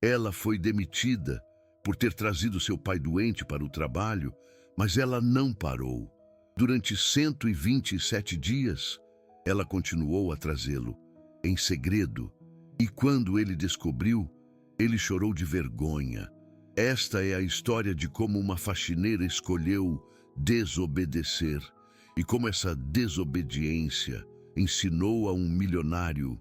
Ela foi demitida por ter trazido seu pai doente para o trabalho, mas ela não parou. Durante 127 dias, ela continuou a trazê-lo, em segredo, e quando ele descobriu, ele chorou de vergonha. Esta é a história de como uma faxineira escolheu desobedecer e como essa desobediência ensinou a um milionário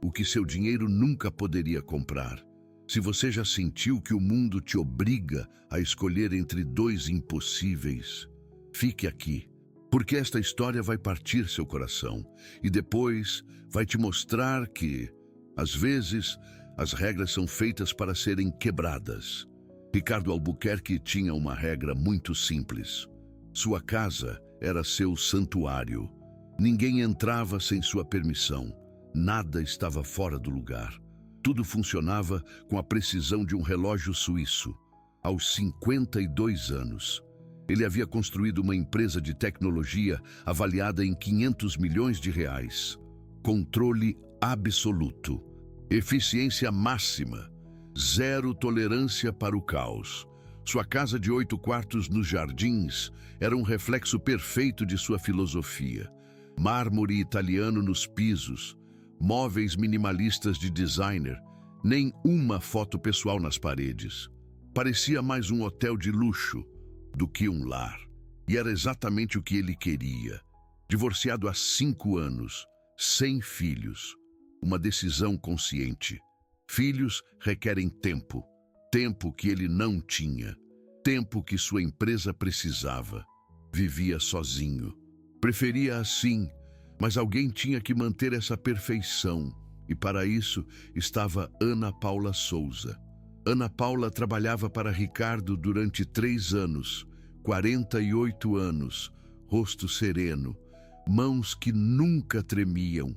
o que seu dinheiro nunca poderia comprar. Se você já sentiu que o mundo te obriga a escolher entre dois impossíveis, fique aqui, porque esta história vai partir seu coração e depois vai te mostrar que, às vezes, as regras são feitas para serem quebradas. Ricardo Albuquerque tinha uma regra muito simples. Sua casa era seu santuário. Ninguém entrava sem sua permissão. Nada estava fora do lugar. Tudo funcionava com a precisão de um relógio suíço. Aos 52 anos, ele havia construído uma empresa de tecnologia avaliada em 500 milhões de reais. Controle absoluto, eficiência máxima, zero tolerância para o caos. Sua casa de 8 quartos nos Jardins era um reflexo perfeito de sua filosofia. Mármore italiano nos pisos, móveis minimalistas de designer, nem uma foto pessoal nas paredes. Parecia mais um hotel de luxo do que um lar. E era exatamente o que ele queria. Divorciado há 5 anos, sem filhos. Uma decisão consciente. Filhos requerem tempo. Tempo que ele não tinha. Tempo que sua empresa precisava. Vivia sozinho. Preferia assim, mas alguém tinha que manter essa perfeição. E para isso estava Ana Paula Souza. Ana Paula trabalhava para Ricardo durante 3 anos, 48 anos, rosto sereno, mãos que nunca tremiam.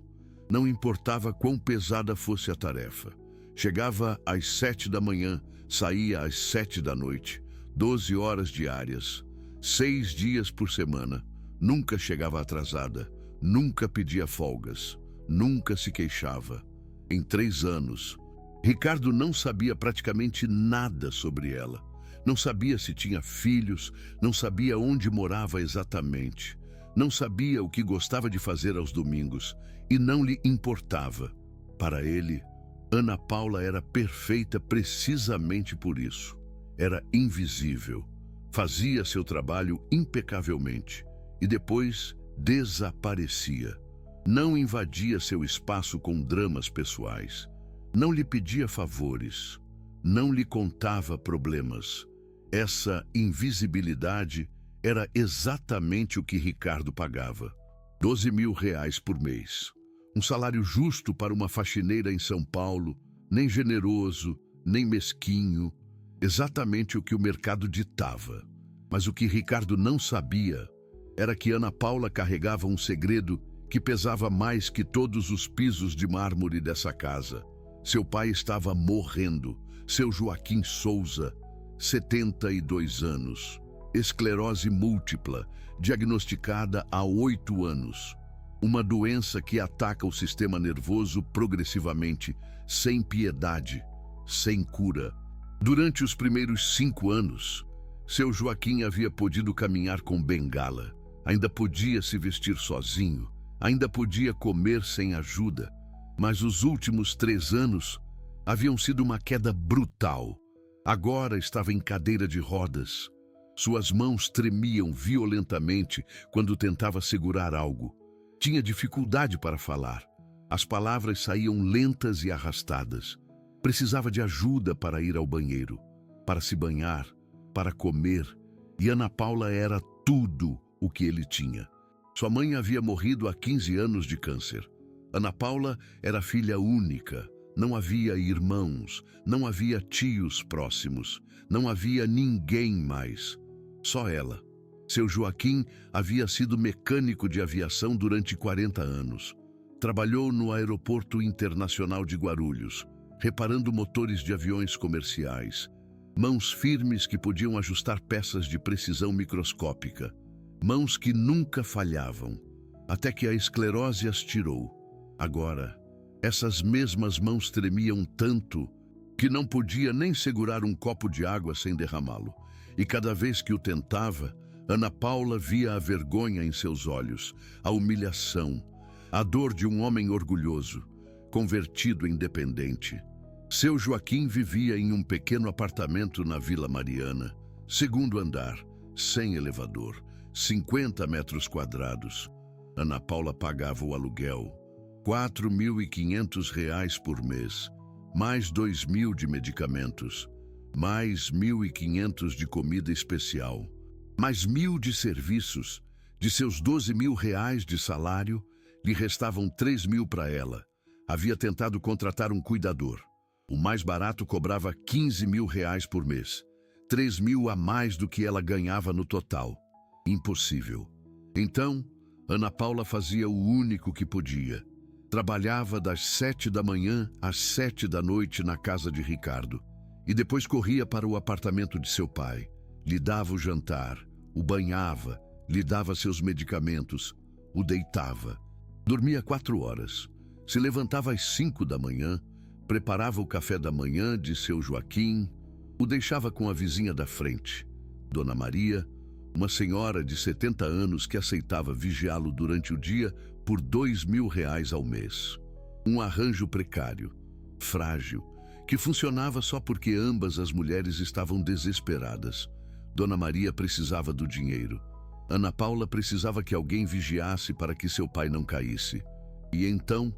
Não importava quão pesada fosse a tarefa. Chegava às 7 da manhã, saía às 7 da noite, 12 horas diárias, 6 dias por semana. Nunca chegava atrasada, nunca pedia folgas, nunca se queixava. Em 3 anos, Ricardo não sabia praticamente nada sobre ela. Não sabia se tinha filhos, não sabia onde morava exatamente. Não sabia o que gostava de fazer aos domingos e não lhe importava. Para ele, Ana Paula era perfeita precisamente por isso. Era invisível, fazia seu trabalho impecavelmente e depois desaparecia. Não invadia seu espaço com dramas pessoais. Não lhe pedia favores. Não lhe contava problemas. Essa invisibilidade era exatamente o que Ricardo pagava. 12 mil reais por mês. Um salário justo para uma faxineira em São Paulo, nem generoso, nem mesquinho. Exatamente o que o mercado ditava. Mas o que Ricardo não sabia era que Ana Paula carregava um segredo que pesava mais que todos os pisos de mármore dessa casa. Seu pai estava morrendo, seu Joaquim Souza, 72 anos, esclerose múltipla, diagnosticada há 8 anos. Uma doença que ataca o sistema nervoso progressivamente, sem piedade, sem cura. Durante os primeiros 5 anos, seu Joaquim havia podido caminhar com bengala, ainda podia se vestir sozinho, ainda podia comer sem ajuda, mas os últimos 3 anos haviam sido uma queda brutal. Agora estava em cadeira de rodas. Suas mãos tremiam violentamente quando tentava segurar algo. Tinha dificuldade para falar. As palavras saíam lentas e arrastadas. Precisava de ajuda para ir ao banheiro, para se banhar, para comer. E Ana Paula era tudo o que ele tinha. Sua mãe havia morrido há 15 anos de câncer. Ana Paula era filha única. Não havia irmãos, não havia tios próximos, não havia ninguém mais. Só ela. Seu Joaquim havia sido mecânico de aviação durante 40 anos. Trabalhou no Aeroporto Internacional de Guarulhos, reparando motores de aviões comerciais. Mãos firmes que podiam ajustar peças de precisão microscópica. Mãos que nunca falhavam, até que a esclerose as tirou. Agora, essas mesmas mãos tremiam tanto que não podia nem segurar um copo de água sem derramá-lo. E cada vez que o tentava, Ana Paula via a vergonha em seus olhos, a humilhação, a dor de um homem orgulhoso, convertido em dependente. Seu Joaquim vivia em um pequeno apartamento na Vila Mariana, segundo andar, sem elevador, 50 metros quadrados. Ana Paula pagava o aluguel, R$ 4.500 por mês, mais 2.000 de medicamentos, mais 1.500 de comida especial, mais 1.000 de serviços. De seus R$ 12.000 de salário, lhe restavam 3.000 para ela. Havia tentado contratar um cuidador. O mais barato cobrava R$ 15.000 por mês, 3.000 a mais do que ela ganhava no total. Impossível. Então, Ana Paula fazia o único que podia. Trabalhava das 7 da manhã às 7 da noite na casa de Ricardo e depois corria para o apartamento de seu pai. Lhe dava o jantar, o banhava, lhe dava seus medicamentos, o deitava. Dormia 4 horas. Se levantava às 5 da manhã, preparava o café da manhã de seu Joaquim, o deixava com a vizinha da frente, Dona Maria, uma senhora de 70 anos que aceitava vigiá-lo durante o dia por R$ 2.000 ao mês. Um arranjo precário, frágil, que funcionava só porque ambas as mulheres estavam desesperadas. Dona Maria precisava do dinheiro. Ana Paula precisava que alguém vigiasse para que seu pai não caísse. E então,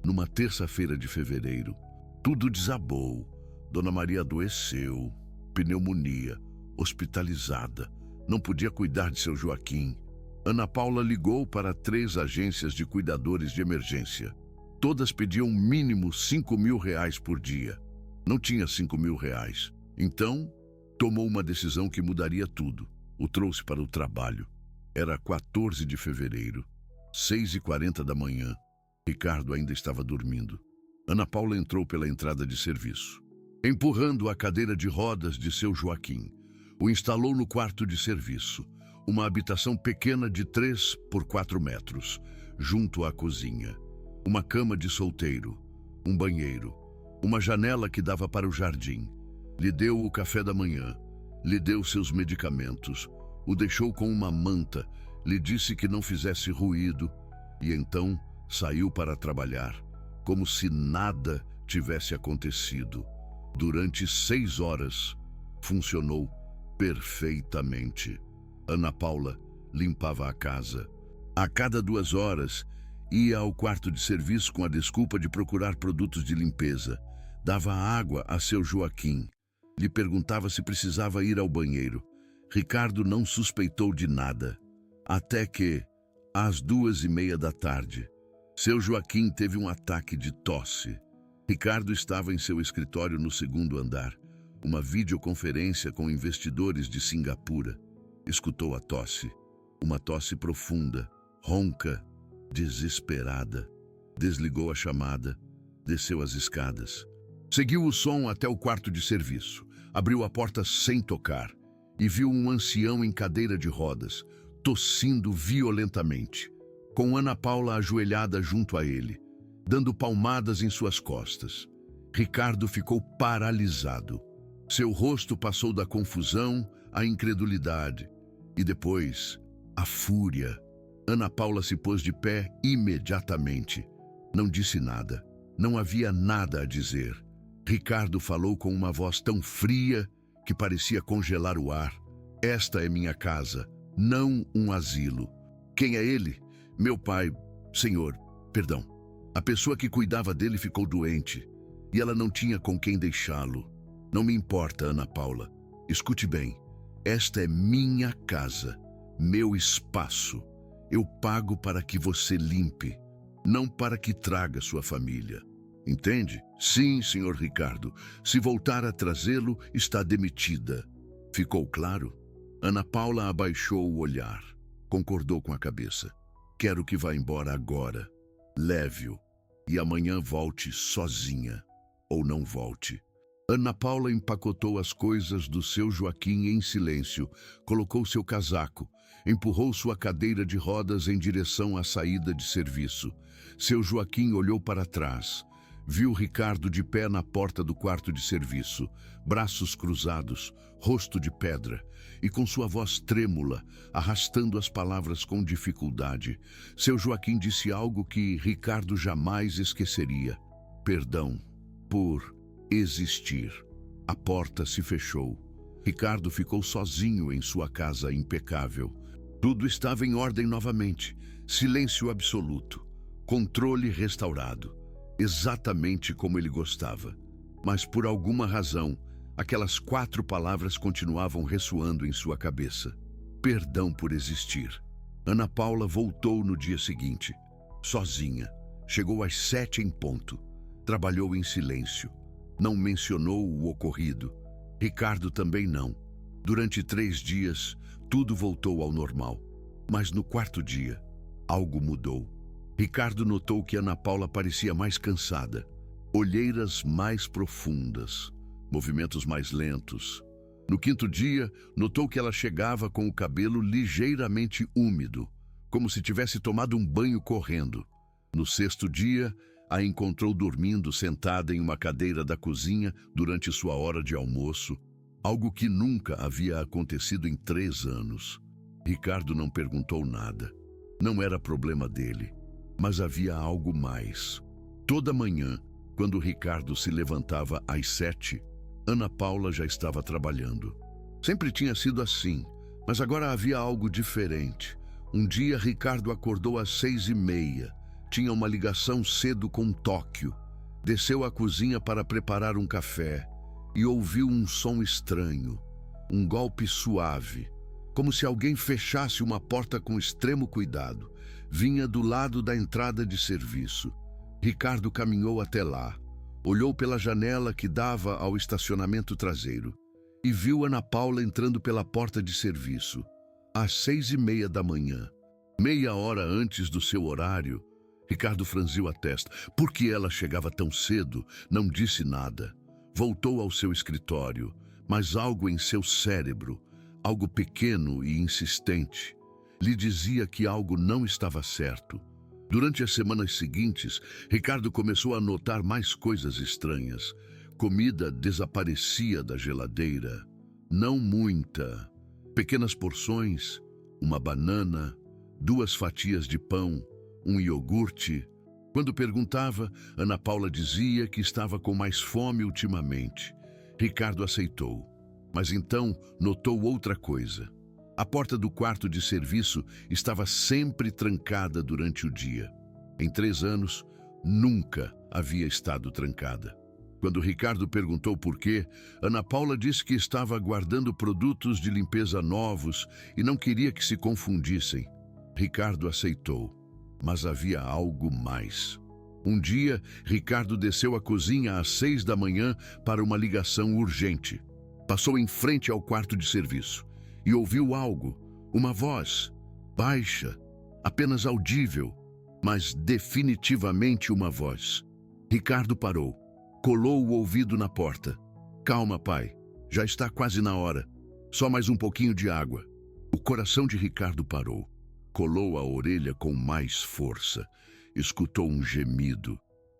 numa terça-feira de fevereiro, tudo desabou. Dona Maria adoeceu, pneumonia, hospitalizada. Não podia cuidar de seu Joaquim. Ana Paula ligou para 3 agências de cuidadores de emergência. Todas pediam mínimo R$ 5.000 por dia. Não tinha R$ 5.000. Então, tomou uma decisão que mudaria tudo. O trouxe para o trabalho. Era 14 de fevereiro, 6h40 da manhã. Ricardo ainda estava dormindo. Ana Paula entrou pela entrada de serviço, empurrando a cadeira de rodas de seu Joaquim. O instalou no quarto de serviço, uma habitação pequena de 3 por 4 metros, junto à cozinha. Uma cama de solteiro, um banheiro, uma janela que dava para o jardim. Lhe deu o café da manhã, lhe deu seus medicamentos, o deixou com uma manta, lhe disse que não fizesse ruído e então saiu para trabalhar, como se nada tivesse acontecido. Durante 6 horas, funcionou perfeitamente. Ana Paula limpava a casa. A cada 2 horas, ia ao quarto de serviço com a desculpa de procurar produtos de limpeza. Dava água a seu Joaquim. Lhe perguntava se precisava ir ao banheiro. Ricardo não suspeitou de nada. Até que, às 2h30 da tarde, seu Joaquim teve um ataque de tosse. Ricardo estava em seu escritório no 2º andar. Uma videoconferência com investidores de Singapura. Escutou a tosse. Uma tosse profunda, ronca, desesperada. Desligou a chamada, desceu as escadas. Seguiu o som até o quarto de serviço. Abriu a porta sem tocar e viu um ancião em cadeira de rodas, tossindo violentamente, com Ana Paula ajoelhada junto a ele, dando palmadas em suas costas. Ricardo ficou paralisado. Seu rosto passou da confusão à incredulidade e depois à fúria. Ana Paula se pôs de pé imediatamente. Não disse nada. Não havia nada a dizer. Ricardo falou com uma voz tão fria que parecia congelar o ar. Esta é minha casa, não um asilo. Quem é ele? Meu pai, senhor, perdão. A pessoa que cuidava dele ficou doente e ela não tinha com quem deixá-lo. Não me importa, Ana Paula. Escute bem. Esta é minha casa, meu espaço. Eu pago para que você limpe, não para que traga sua família. Entende? Sim, senhor Ricardo. Se voltar a trazê-lo, está demitida. Ficou claro? Ana Paula abaixou o olhar. Concordou com a cabeça. Quero que vá embora agora. Leve-o. E amanhã volte sozinha. Ou não volte. Ana Paula empacotou as coisas do seu Joaquim em silêncio, colocou seu casaco, empurrou sua cadeira de rodas em direção à saída de serviço. Seu Joaquim olhou para trás, viu Ricardo de pé na porta do quarto de serviço, braços cruzados, rosto de pedra, e com sua voz trêmula, arrastando as palavras com dificuldade. Seu Joaquim disse algo que Ricardo jamais esqueceria: perdão por existir. A porta se fechou. Ricardo ficou sozinho em sua casa impecável. Tudo estava em ordem novamente. Silêncio absoluto. Controle restaurado. Exatamente como ele gostava. Mas por alguma razão, aquelas 4 palavras continuavam ressoando em sua cabeça. Perdão por existir. Ana Paula voltou no dia seguinte, sozinha. Chegou às 7 em ponto. Trabalhou em silêncio. Não mencionou o ocorrido. Ricardo também não. Durante 3 dias, tudo voltou ao normal. Mas no 4º dia, algo mudou. Ricardo notou que Ana Paula parecia mais cansada. Olheiras mais profundas, movimentos mais lentos. No 5º dia, notou que ela chegava com o cabelo ligeiramente úmido, como se tivesse tomado um banho correndo. No 6º dia, a encontrou dormindo sentada em uma cadeira da cozinha durante sua hora de almoço, algo que nunca havia acontecido em 3 anos. Ricardo não perguntou nada. Não era problema dele, mas havia algo mais. Toda manhã, quando Ricardo se levantava às 7, Ana Paula já estava trabalhando. Sempre tinha sido assim, mas agora havia algo diferente. Um dia, Ricardo acordou às 6h30. Tinha uma ligação cedo com Tóquio. Desceu à cozinha para preparar um café e ouviu um som estranho, um golpe suave, como se alguém fechasse uma porta com extremo cuidado. Vinha do lado da entrada de serviço. Ricardo caminhou até lá, olhou pela janela que dava ao estacionamento traseiro e viu Ana Paula entrando pela porta de serviço. Às 6h30 da manhã, meia hora antes do seu horário. Ricardo franziu a testa. Por que ela chegava tão cedo? Não disse nada. Voltou ao seu escritório, mas algo em seu cérebro, algo pequeno e insistente, lhe dizia que algo não estava certo. Durante as semanas seguintes, Ricardo começou a notar mais coisas estranhas. Comida desaparecia da geladeira. Não muita. Pequenas porções, uma banana, 2 fatias de pão, um iogurte. Quando perguntava, Ana Paula dizia que estava com mais fome ultimamente. Ricardo aceitou. Mas então notou outra coisa. A porta do quarto de serviço estava sempre trancada durante o dia. Em 3 anos, nunca havia estado trancada. Quando Ricardo perguntou por quê, Ana Paula disse que estava guardando produtos de limpeza novos e não queria que se confundissem. Ricardo aceitou, mas havia algo mais. Um dia, Ricardo desceu à cozinha às 6 da manhã para uma ligação urgente. Passou em frente ao quarto de serviço e ouviu algo, uma voz, baixa, apenas audível, mas definitivamente uma voz. Ricardo parou, colou o ouvido na porta. Calma, pai, já está quase na hora. Só mais um pouquinho de água. O coração de Ricardo parou. Colou a orelha com mais força. Escutou um gemido,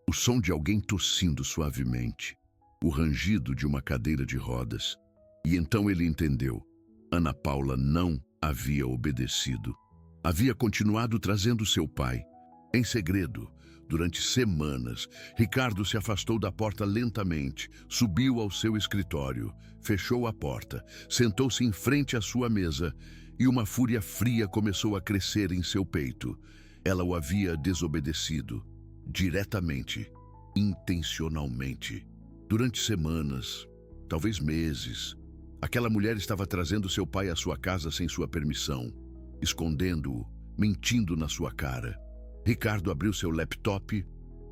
o som de alguém tossindo suavemente, o rangido de uma cadeira de rodas. E então ele entendeu. Ana Paula não havia obedecido. Havia continuado trazendo seu pai. Em segredo, durante semanas, Ricardo se afastou da porta lentamente, subiu ao seu escritório, fechou a porta, sentou-se em frente à sua mesa e uma fúria fria começou a crescer em seu peito. Ela o havia desobedecido, diretamente, intencionalmente. Durante semanas, talvez meses, aquela mulher estava trazendo seu pai à sua casa sem sua permissão, escondendo-o, mentindo na sua cara. Ricardo abriu seu laptop,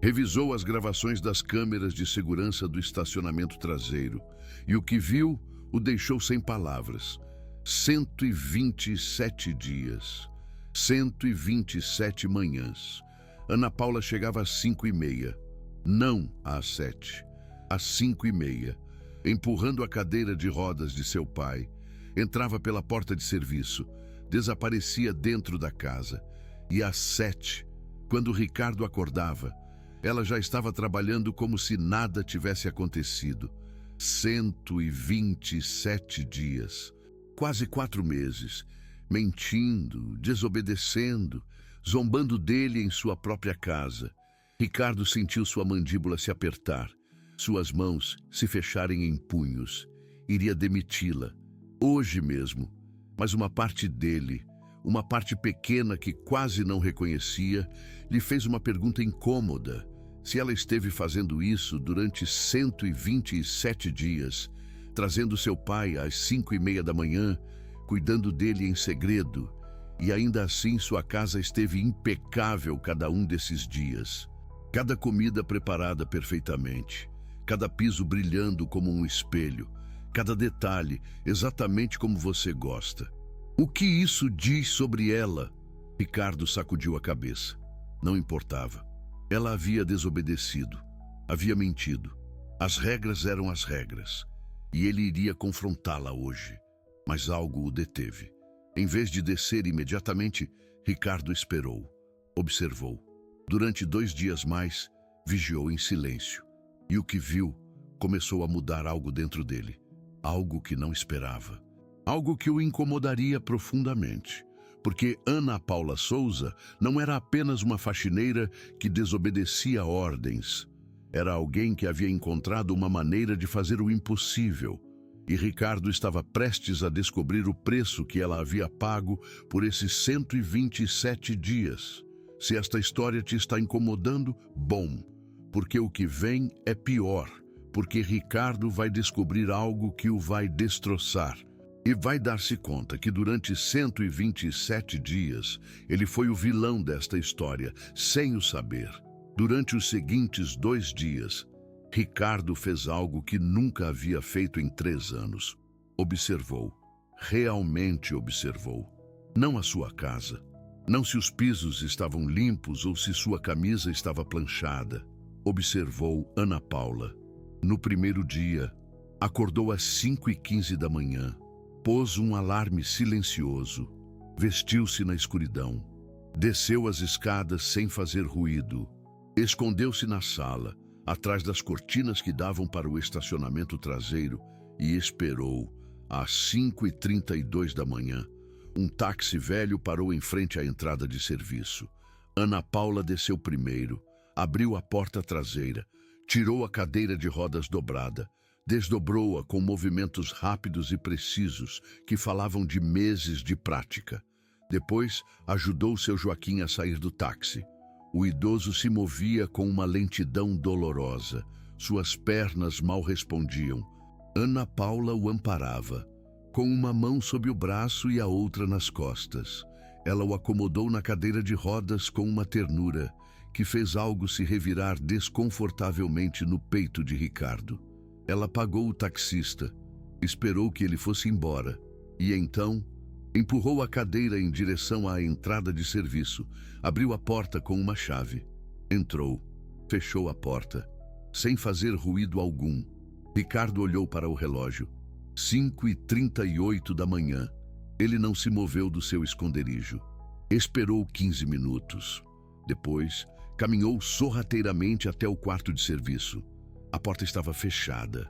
revisou as gravações das câmeras de segurança do estacionamento traseiro e o que viu o deixou sem palavras. 127 dias, 127 manhãs. Ana Paula chegava às 5h30, não às 7, às 5h30, empurrando a cadeira de rodas de seu pai. Entrava pela porta de serviço, desaparecia dentro da casa e às 7, quando Ricardo acordava, Ela já estava trabalhando como se nada tivesse acontecido. 127 dias, quase 4 meses, mentindo, desobedecendo, zombando dele em sua própria casa. Ricardo sentiu sua mandíbula se apertar, suas mãos se fecharem em punhos. Iria demiti-la, hoje mesmo, mas uma parte dele, uma parte pequena que quase não reconhecia, lhe fez uma pergunta incômoda. Se ela esteve fazendo isso durante 127 dias, trazendo seu pai às 5:30 da manhã, cuidando dele em segredo, e ainda assim sua casa esteve impecável cada um desses dias. Cada comida preparada perfeitamente, cada piso brilhando como um espelho, cada detalhe exatamente como você gosta. O que isso diz sobre ela? Ricardo sacudiu a cabeça. Não importava. Ela havia desobedecido, havia mentido. As regras eram as regras, e ele iria confrontá-la hoje. Mas algo o deteve. Em vez de descer imediatamente, Ricardo esperou, observou. Durante 2 dias mais, vigiou em silêncio. E o que viu começou a mudar algo dentro dele. Algo que não esperava. Algo que o incomodaria profundamente. Porque Ana Paula Souza não era apenas uma faxineira que desobedecia ordens. Era alguém que havia encontrado uma maneira de fazer o impossível. E Ricardo estava prestes a descobrir o preço que ela havia pago por esses 127 dias. Se esta história te está incomodando, bom, porque o que vem é pior. Porque Ricardo vai descobrir algo que o vai destroçar. E vai dar-se conta que durante 127 dias, ele foi o vilão desta história, sem o saber. Durante os seguintes 2 dias, Ricardo fez algo que nunca havia feito em 3 anos. Observou. Realmente observou. Não a sua casa. Não se os pisos estavam limpos ou se sua camisa estava planchada. Observou Ana Paula. No primeiro dia, acordou às 5:15 da manhã. Pôs um alarme silencioso, vestiu-se na escuridão, desceu as escadas sem fazer ruído, escondeu-se na sala, atrás das cortinas que davam para o estacionamento traseiro e esperou. Às 5:32 da manhã, um táxi velho parou em frente à entrada de serviço. Ana Paula desceu primeiro, abriu a porta traseira, tirou a cadeira de rodas dobrada, desdobrou-a com movimentos rápidos e precisos que falavam de meses de prática. Depois, ajudou seu Joaquim a sair do táxi. O idoso se movia com uma lentidão dolorosa. Suas pernas mal respondiam. Ana Paula o amparava, com uma mão sob o braço e a outra nas costas. Ela o acomodou na cadeira de rodas com uma ternura que fez algo se revirar desconfortavelmente no peito de Ricardo. Ela pagou o taxista, esperou que ele fosse embora e então empurrou a cadeira em direção à entrada de serviço, abriu a porta com uma chave. Entrou, fechou a porta, sem fazer ruído algum. Ricardo olhou para o relógio. 5:38 da manhã. Ele não se moveu do seu esconderijo. Esperou 15 minutos. Depois, caminhou sorrateiramente até o quarto de serviço. A porta estava fechada,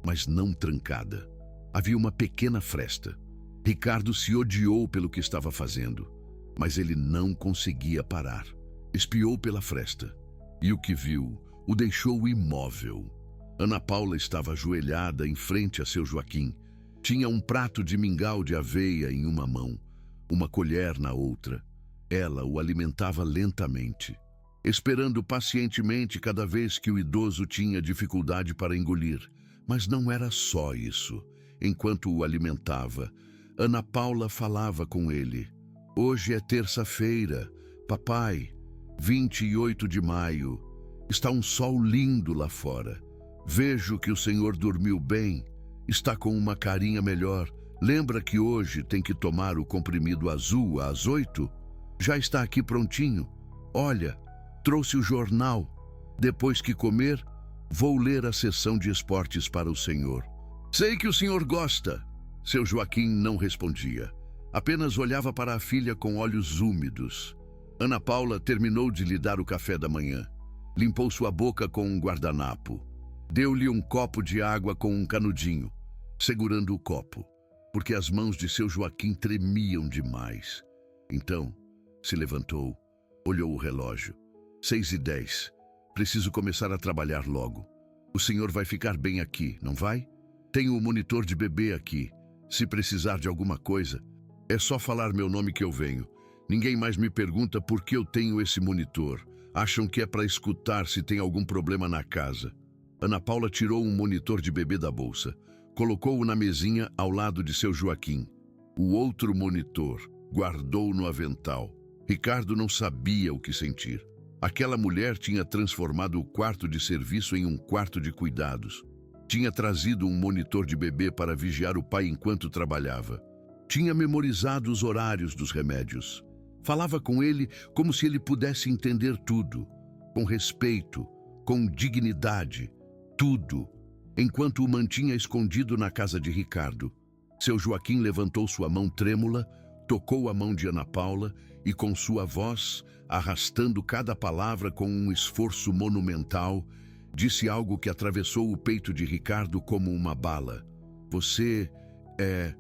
mas não trancada. Havia uma pequena fresta. Ricardo se odiou pelo que estava fazendo, mas ele não conseguia parar. Espiou pela fresta, e o que viu o deixou imóvel. Ana Paula estava ajoelhada em frente a seu Joaquim. Tinha um prato de mingau de aveia em uma mão, uma colher na outra. Ela o alimentava lentamente, esperando pacientemente cada vez que o idoso tinha dificuldade para engolir. Mas não era só isso. Enquanto o alimentava, Ana Paula falava com ele. Hoje é terça-feira, papai, 28 de maio. Está um sol lindo lá fora. Vejo que o senhor dormiu bem, está com uma carinha melhor. Lembra que hoje tem que tomar o comprimido azul às 8? Já está aqui prontinho. Olha, trouxe o jornal. Depois que comer, vou ler a sessão de esportes para o senhor. Sei que o senhor gosta. Seu Joaquim não respondia. Apenas olhava para a filha com olhos úmidos. Ana Paula terminou de lhe dar o café da manhã. Limpou sua boca com um guardanapo. Deu-lhe um copo de água com um canudinho, segurando o copo, porque as mãos de seu Joaquim tremiam demais. Então, se levantou, olhou o relógio. 6h10. Preciso começar a trabalhar logo. O senhor vai ficar bem aqui, não vai? Tenho o monitor de bebê aqui. Se precisar de alguma coisa, é só falar meu nome que eu venho. Ninguém mais me pergunta por que eu tenho esse monitor. Acham que é para escutar se tem algum problema na casa. Ana Paula tirou um monitor de bebê da bolsa. Colocou-o na mesinha ao lado de seu Joaquim. O outro monitor guardou no avental. Ricardo não sabia o que sentir. Aquela mulher tinha transformado o quarto de serviço em um quarto de cuidados. Tinha trazido um monitor de bebê para vigiar o pai enquanto trabalhava. Tinha memorizado os horários dos remédios. Falava com ele como se ele pudesse entender tudo, com respeito, com dignidade, tudo, enquanto o mantinha escondido na casa de Ricardo. Seu Joaquim levantou sua mão trêmula, tocou a mão de Ana Paula e, com sua voz, arrastando cada palavra com um esforço monumental, disse algo que atravessou o peito de Ricardo como uma bala. Você é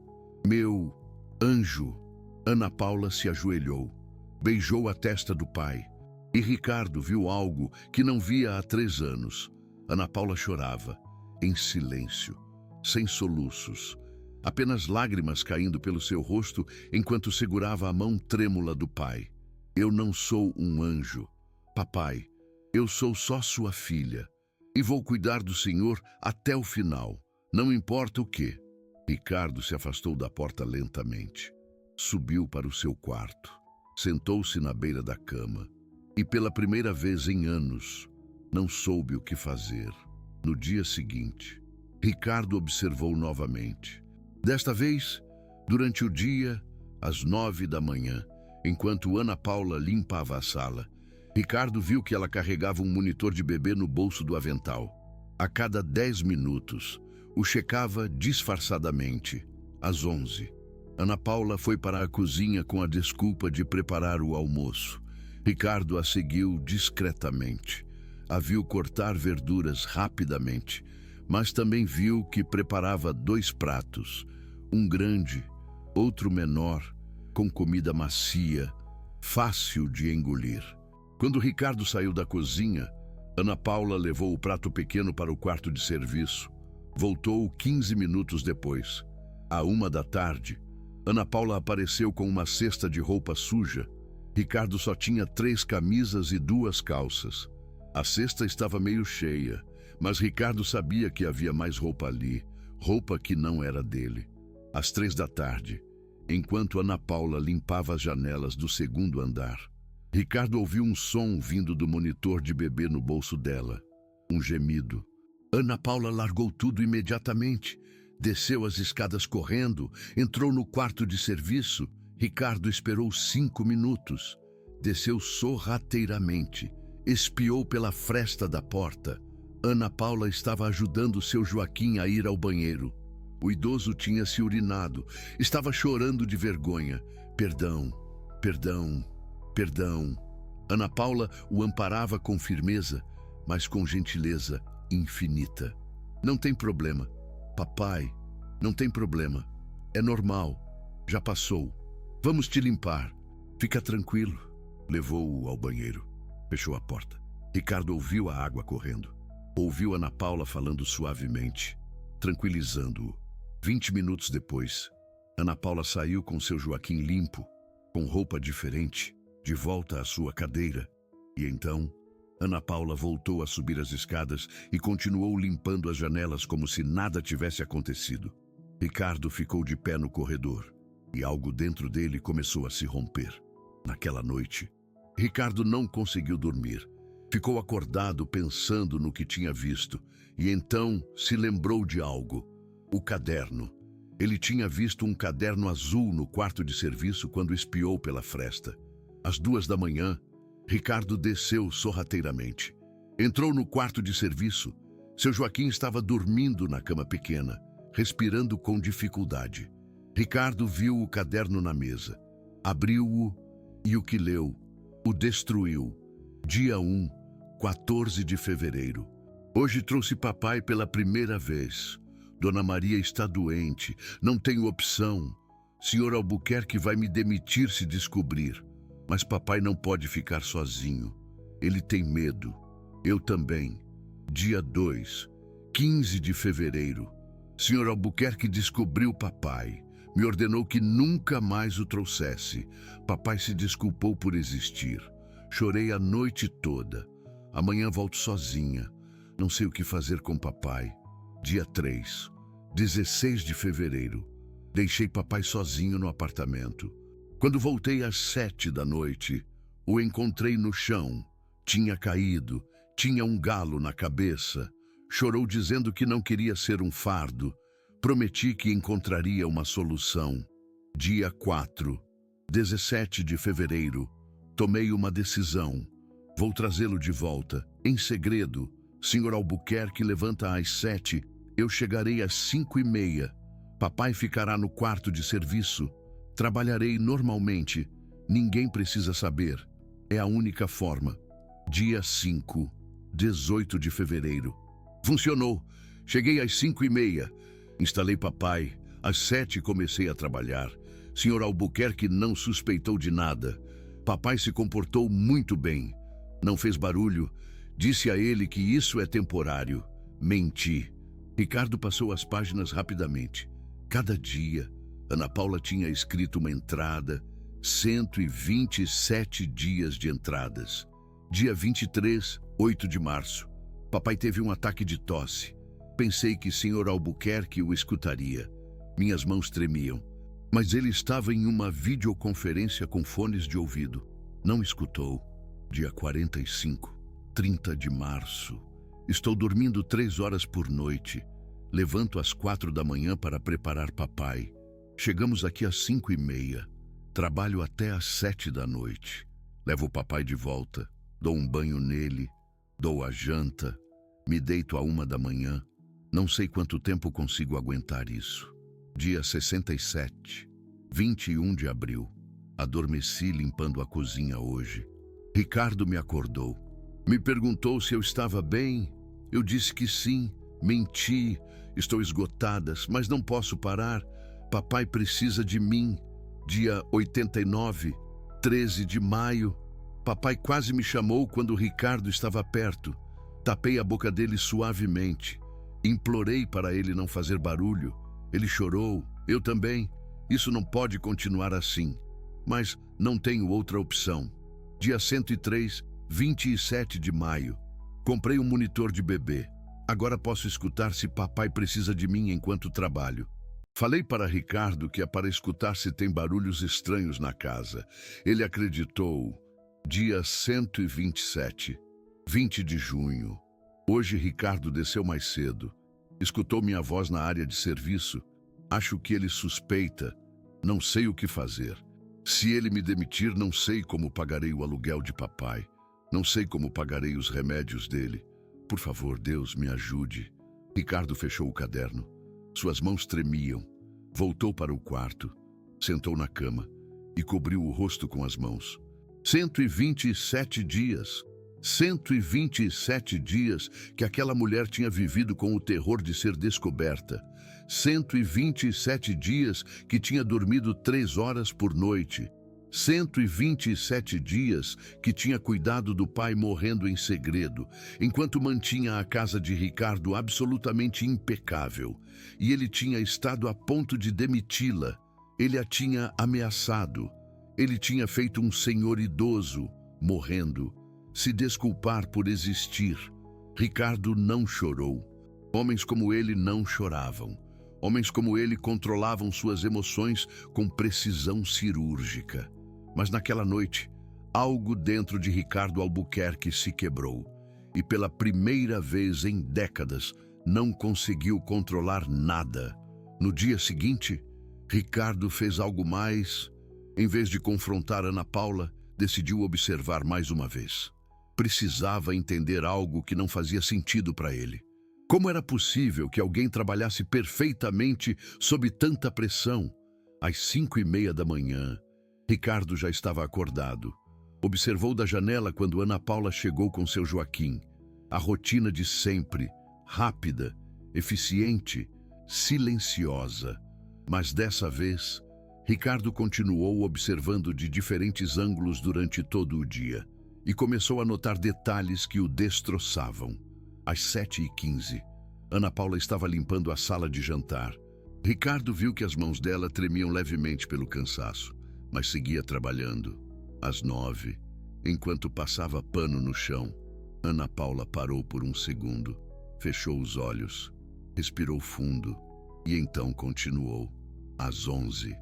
meu anjo. Ana Paula se ajoelhou, beijou a testa do pai. E Ricardo viu algo que não via há 3 anos. Ana Paula chorava, em silêncio, sem soluços. Apenas lágrimas caindo pelo seu rosto enquanto segurava a mão trêmula do pai. Eu não sou um anjo. Papai, eu sou só sua filha. E vou cuidar do senhor até o final. Não importa o quê. Ricardo se afastou da porta lentamente. Subiu para o seu quarto. Sentou-se na beira da cama. E pela primeira vez em anos, não soube o que fazer. No dia seguinte, Ricardo observou novamente. Desta vez, durante o dia, às 9 da manhã, enquanto Ana Paula limpava a sala, Ricardo viu que ela carregava um monitor de bebê no bolso do avental. A cada 10 minutos, o checava disfarçadamente. Às 11, Ana Paula foi para a cozinha com a desculpa de preparar o almoço. Ricardo a seguiu discretamente. A viu cortar verduras rapidamente, mas também viu que preparava 2 pratos, um grande, outro menor, com comida macia, fácil de engolir. Quando Ricardo saiu da cozinha, Ana Paula levou o prato pequeno para o quarto de serviço. Voltou 15 minutos depois. À 1 da tarde, Ana Paula apareceu com uma cesta de roupa suja. Ricardo só tinha 3 camisas e 2 calças. A cesta estava meio cheia, mas Ricardo sabia que havia mais roupa ali, roupa que não era dele. Às 3 da tarde, enquanto Ana Paula limpava as janelas do 2º andar, Ricardo ouviu um som vindo do monitor de bebê no bolso dela. Um gemido. Ana Paula largou tudo imediatamente. Desceu as escadas correndo, entrou no quarto de serviço. Ricardo esperou 5 minutos. Desceu sorrateiramente. Espiou pela fresta da porta. Ana Paula estava ajudando seu Joaquim a ir ao banheiro. O idoso tinha se urinado. Estava chorando de vergonha. Perdão, perdão, perdão. Ana Paula o amparava com firmeza, mas com gentileza infinita. Não tem problema. Papai, não tem problema. É normal. Já passou. Vamos te limpar. Fica tranquilo. Levou-o ao banheiro. Fechou a porta. Ricardo ouviu a água correndo. Ouviu Ana Paula falando suavemente, tranquilizando-o. 20 minutos depois, Ana Paula saiu com seu Joaquim limpo, com roupa diferente, de volta à sua cadeira. E então, Ana Paula voltou a subir as escadas e continuou limpando as janelas como se nada tivesse acontecido. Ricardo ficou de pé no corredor e algo dentro dele começou a se romper. Naquela noite, Ricardo não conseguiu dormir. Ficou acordado pensando no que tinha visto e então se lembrou de algo. O caderno. Ele tinha visto um caderno azul no quarto de serviço quando espiou pela fresta. Às 2 da manhã, Ricardo desceu sorrateiramente. Entrou no quarto de serviço. Seu Joaquim estava dormindo na cama pequena, respirando com dificuldade. Ricardo viu o caderno na mesa. Abriu-o e o que leu o destruiu. Dia 1, 14 de fevereiro. Hoje trouxe papai pela primeira vez. Dona Maria está doente, não tenho opção. Senhor Albuquerque vai me demitir se descobrir. Mas papai não pode ficar sozinho. Ele tem medo. Eu também. Dia 2, 15 de fevereiro. Senhor Albuquerque descobriu papai. Me ordenou que nunca mais o trouxesse. Papai se desculpou por existir. Chorei a noite toda. Amanhã volto sozinha. Não sei o que fazer com papai. Dia 3, 16 de fevereiro. Deixei papai sozinho no apartamento. Quando voltei às 7 da noite, o encontrei no chão. Tinha caído, tinha um galo na cabeça. Chorou dizendo que não queria ser um fardo. Prometi que encontraria uma solução. Dia 4, 17 de fevereiro. Tomei uma decisão. Vou trazê-lo de volta, em segredo. Senhor Albuquerque levanta às 7. Eu chegarei às 5:30. Papai ficará no quarto de serviço. Trabalharei normalmente. Ninguém precisa saber. É a única forma. Dia 5, 18 de fevereiro. Funcionou. Cheguei às 5:30. Instalei papai. Às 7 comecei a trabalhar. Senhor Albuquerque não suspeitou de nada. Papai se comportou muito bem. Não fez barulho. Disse a ele que isso é temporário. Menti. Ricardo passou as páginas rapidamente. Cada dia, Ana Paula tinha escrito uma entrada. 127 dias de entradas. Dia 23, 8 de março. Papai teve um ataque de tosse. Pensei que Senhor Albuquerque o escutaria. Minhas mãos tremiam. Mas ele estava em uma videoconferência com fones de ouvido. Não escutou. Dia 45, 30 de março. Estou dormindo 3 horas por noite. Levanto às 4 da manhã para preparar papai. Chegamos aqui às 5:30. Trabalho até às 7 da noite. Levo o papai de volta. Dou um banho nele. Dou a janta. Me deito à 1 da manhã. Não sei quanto tempo consigo aguentar isso. Dia 67, 21 de abril. Adormeci limpando a cozinha hoje. Ricardo me acordou. Me perguntou se eu estava bem. Eu disse que sim. Menti. Estou esgotada, mas não posso parar. Papai precisa de mim. Dia 89, 13 de maio. Papai quase me chamou quando Ricardo estava perto. Tapei a boca dele suavemente. Implorei para ele não fazer barulho. Ele chorou. Eu também. Isso não pode continuar assim. Mas não tenho outra opção. Dia 103, 27 de maio. Comprei um monitor de bebê. Agora posso escutar se papai precisa de mim enquanto trabalho. Falei para Ricardo que é para escutar se tem barulhos estranhos na casa. Ele acreditou. Dia 127, 20 de junho. Hoje Ricardo desceu mais cedo. Escutou minha voz na área de serviço. Acho que ele suspeita. Não sei o que fazer. Se ele me demitir, não sei como pagarei o aluguel de papai. Não sei como pagarei os remédios dele. Por favor, Deus, me ajude. Ricardo fechou o caderno. Suas mãos tremiam. Voltou para o quarto. Sentou na cama e cobriu o rosto com as mãos. 127 dias. 127 dias que aquela mulher tinha vivido com o terror de ser descoberta. 127 dias que tinha dormido 3 horas por noite. 127 dias que tinha cuidado do pai morrendo em segredo, enquanto mantinha a casa de Ricardo absolutamente impecável. E ele tinha estado a ponto de demiti-la. Ele a tinha ameaçado. Ele tinha feito um senhor idoso, morrendo, se desculpar por existir. Ricardo não chorou. Homens como ele não choravam. Homens como ele controlavam suas emoções com precisão cirúrgica. Mas naquela noite, algo dentro de Ricardo Albuquerque se quebrou. E pela primeira vez em décadas, não conseguiu controlar nada. No dia seguinte, Ricardo fez algo mais. Em vez de confrontar Ana Paula, decidiu observar mais uma vez. Precisava entender algo que não fazia sentido para ele. Como era possível que alguém trabalhasse perfeitamente sob tanta pressão? Às 5:30 da manhã, Ricardo já estava acordado. Observou da janela quando Ana Paula chegou com seu Joaquim. A rotina de sempre, rápida, eficiente, silenciosa. Mas dessa vez, Ricardo continuou observando de diferentes ângulos durante todo o dia e começou a notar detalhes que o destroçavam. Às 7h15, Ana Paula estava limpando a sala de jantar. Ricardo viu que as mãos dela tremiam levemente pelo cansaço, mas seguia trabalhando. Às 9, enquanto passava pano no chão, Ana Paula parou por um segundo, fechou os olhos, respirou fundo e então continuou. Às 11,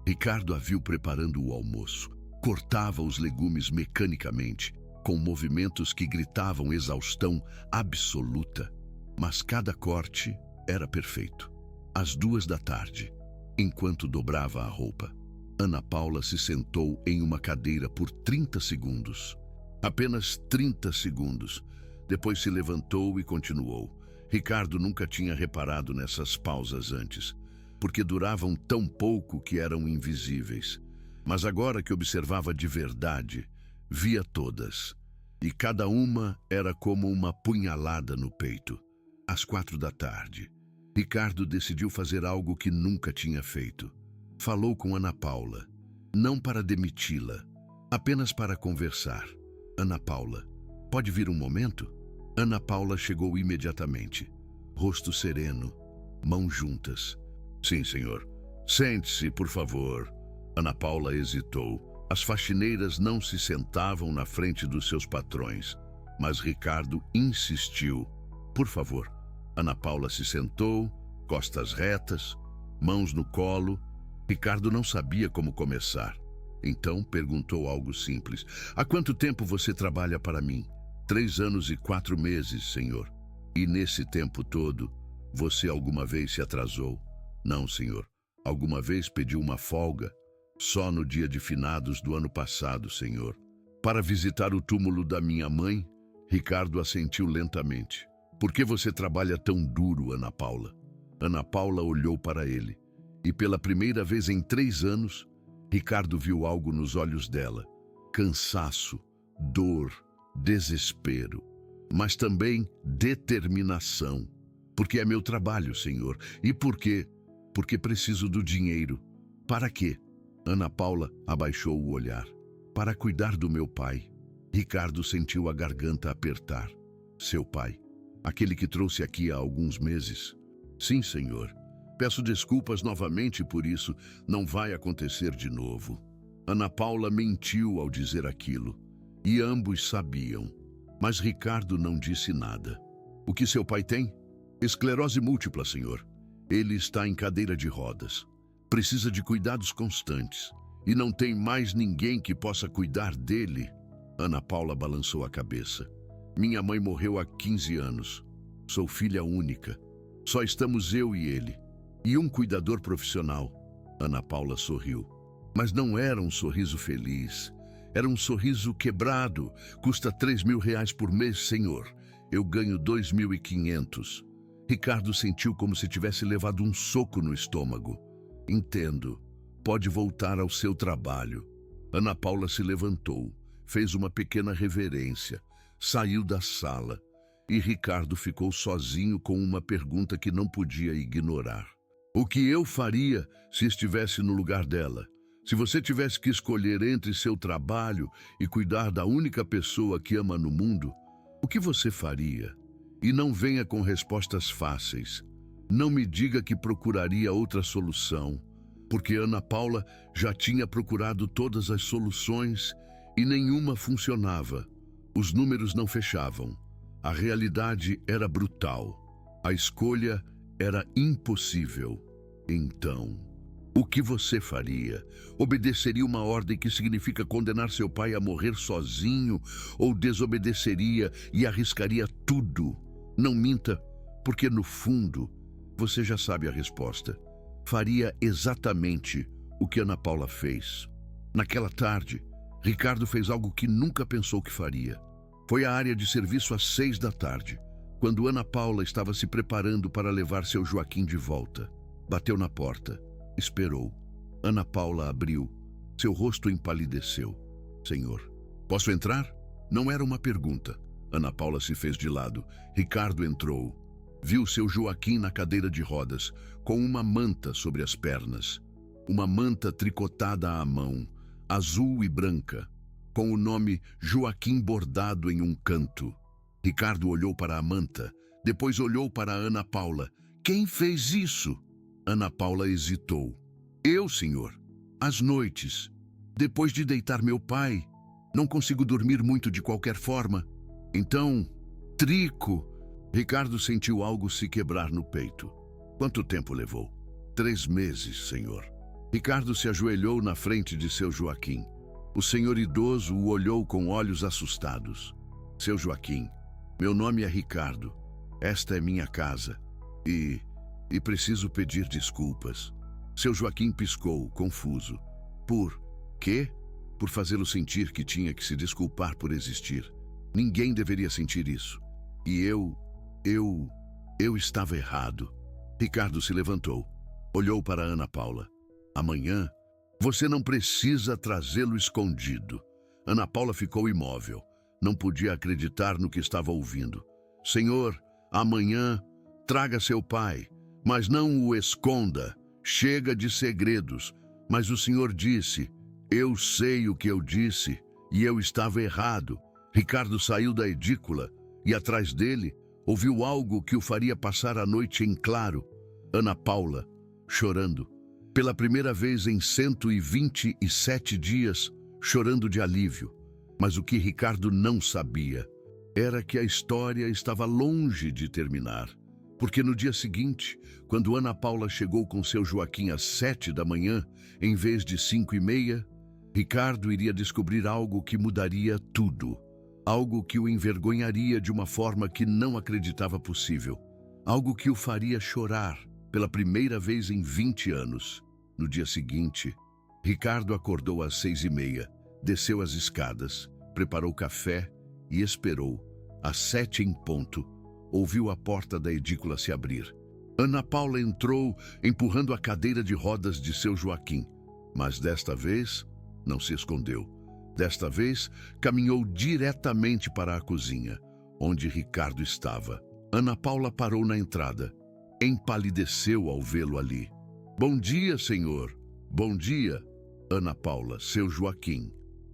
Ricardo a viu preparando o almoço. Cortava os legumes mecanicamente, com movimentos que gritavam exaustão absoluta. Mas cada corte era perfeito. Às 2 da tarde, enquanto dobrava a roupa, Ana Paula se sentou em uma cadeira por 30 segundos. Apenas 30 segundos. Depois se levantou e continuou. Ricardo nunca tinha reparado nessas pausas antes, porque duravam tão pouco que eram invisíveis. Mas agora que observava de verdade, via todas. E cada uma era como uma punhalada no peito. Às 4 da tarde, Ricardo decidiu fazer algo que nunca tinha feito. Falou com Ana Paula, não para demiti-la, apenas para conversar. Ana Paula, pode vir um momento? Ana Paula chegou imediatamente, rosto sereno, mãos juntas. Sim, senhor. Sente-se, por favor. Ana Paula hesitou. As faxineiras não se sentavam na frente dos seus patrões, mas Ricardo insistiu. Por favor. Ana Paula se sentou, costas retas, mãos no colo. Ricardo não sabia como começar. Então perguntou algo simples. Há quanto tempo você trabalha para mim? 3 anos e 4 meses, senhor. E nesse tempo todo, você alguma vez se atrasou? Não, senhor. Alguma vez pediu uma folga? Só no dia de finados do ano passado, senhor. Para visitar o túmulo da minha mãe? Ricardo assentiu lentamente. Por que você trabalha tão duro, Ana Paula? Ana Paula olhou para ele. E pela primeira vez em 3 anos, Ricardo viu algo nos olhos dela. Cansaço, dor, desespero, mas também determinação. Porque é meu trabalho, senhor. E por quê? Porque preciso do dinheiro. Para quê? Ana Paula abaixou o olhar. Para cuidar do meu pai. Ricardo sentiu a garganta apertar. Seu pai? Aquele que trouxe aqui há alguns meses? Sim, senhor. Peço desculpas novamente por isso. Não vai acontecer de novo. Ana Paula mentiu ao dizer aquilo. E ambos sabiam. Mas Ricardo não disse nada. O que seu pai tem? Esclerose múltipla, senhor. Ele está em cadeira de rodas. Precisa de cuidados constantes. E não tem mais ninguém que possa cuidar dele. Ana Paula balançou a cabeça. Minha mãe morreu há 15 anos. Sou filha única. Só estamos eu e ele. E um cuidador profissional. Ana Paula sorriu. Mas não era um sorriso feliz. Era um sorriso quebrado. Custa R$3.000 por mês, senhor. Eu ganho 2.500. Ricardo sentiu como se tivesse levado um soco no estômago. Entendo. Pode voltar ao seu trabalho. Ana Paula se levantou, fez uma pequena reverência, saiu da sala e Ricardo ficou sozinho com uma pergunta que não podia ignorar. O que eu faria se estivesse no lugar dela? Se você tivesse que escolher entre seu trabalho e cuidar da única pessoa que ama no mundo, o que você faria? E não venha com respostas fáceis. Não me diga que procuraria outra solução, porque Ana Paula já tinha procurado todas as soluções e nenhuma funcionava. Os números não fechavam. A realidade era brutal. A escolha era impossível. Então, o que você faria? Obedeceria uma ordem que significa condenar seu pai a morrer sozinho ou desobedeceria e arriscaria tudo? Não minta, porque no fundo, você já sabe a resposta. Faria exatamente o que Ana Paula fez. Naquela tarde, Ricardo fez algo que nunca pensou que faria. Foi à área de serviço às 6 da tarde, quando Ana Paula estava se preparando para levar seu Joaquim de volta. Bateu na porta. Esperou. Ana Paula abriu. Seu rosto empalideceu. Senhor, Posso entrar? Não era uma pergunta. Ana Paula se fez de lado. Ricardo entrou. Viu seu Joaquim na cadeira de rodas, com uma manta sobre as pernas. Uma manta tricotada à mão, azul e branca, com o nome Joaquim bordado em um canto. Ricardo olhou para a manta, depois olhou para a Ana Paula. Quem fez isso? Ana Paula hesitou. Eu, senhor. Às noites, depois de deitar meu pai, não consigo dormir muito de qualquer forma. Então, trico. Ricardo sentiu algo se quebrar no peito. Quanto tempo levou? 3 meses, senhor. Ricardo se ajoelhou na frente de seu Joaquim. O senhor idoso o olhou com olhos assustados. Seu Joaquim, meu nome é Ricardo. Esta é minha casa. E preciso pedir desculpas. Seu Joaquim piscou, confuso. Por quê? Por fazê-lo sentir que tinha que se desculpar por existir. Ninguém deveria sentir isso. E eu estava errado. Ricardo se levantou. Olhou para Ana Paula. Amanhã, você não precisa trazê-lo escondido. Ana Paula ficou imóvel. Não podia acreditar no que estava ouvindo. Senhor, amanhã, traga seu pai, mas não o esconda. Chega de segredos. Mas o senhor disse, eu sei o que eu disse, e eu estava errado. Ricardo saiu da edícula, e atrás dele, ouviu algo que o faria passar a noite em claro. Ana Paula, chorando. Pela primeira vez em 127 dias, chorando de alívio. Mas o que Ricardo não sabia era que a história estava longe de terminar. Porque no dia seguinte, quando Ana Paula chegou com seu Joaquim às 7 da manhã, em vez de 5:30, Ricardo iria descobrir algo que mudaria tudo. Algo que o envergonharia de uma forma que não acreditava possível. Algo que o faria chorar pela primeira vez em 20 anos. No dia seguinte, Ricardo acordou às 6:30, desceu as escadas, preparou café e esperou. Às 7 em ponto, ouviu a porta da edícula se abrir. Ana Paula entrou, empurrando a cadeira de rodas de seu Joaquim. Mas desta vez, não se escondeu. Desta vez, caminhou diretamente para a cozinha, onde Ricardo estava. Ana Paula parou na entrada. Empalideceu ao vê-lo ali. Bom dia, senhor. Bom dia, Ana Paula, seu Joaquim.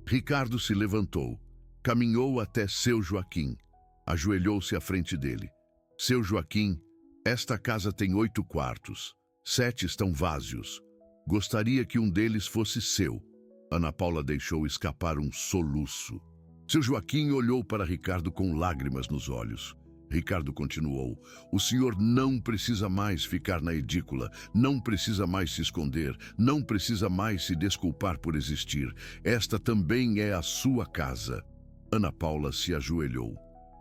Ricardo se levantou, caminhou até seu Joaquim, ajoelhou-se à frente dele. Seu Joaquim, esta casa tem 8 quartos, 7 estão vazios. Gostaria que um deles fosse seu. Ana Paula deixou escapar um soluço. Seu Joaquim olhou para Ricardo com lágrimas nos olhos. Ricardo continuou. O senhor não precisa mais ficar na edícula, não precisa mais se esconder, não precisa mais se desculpar por existir. Esta também é a sua casa. Ana Paula se ajoelhou,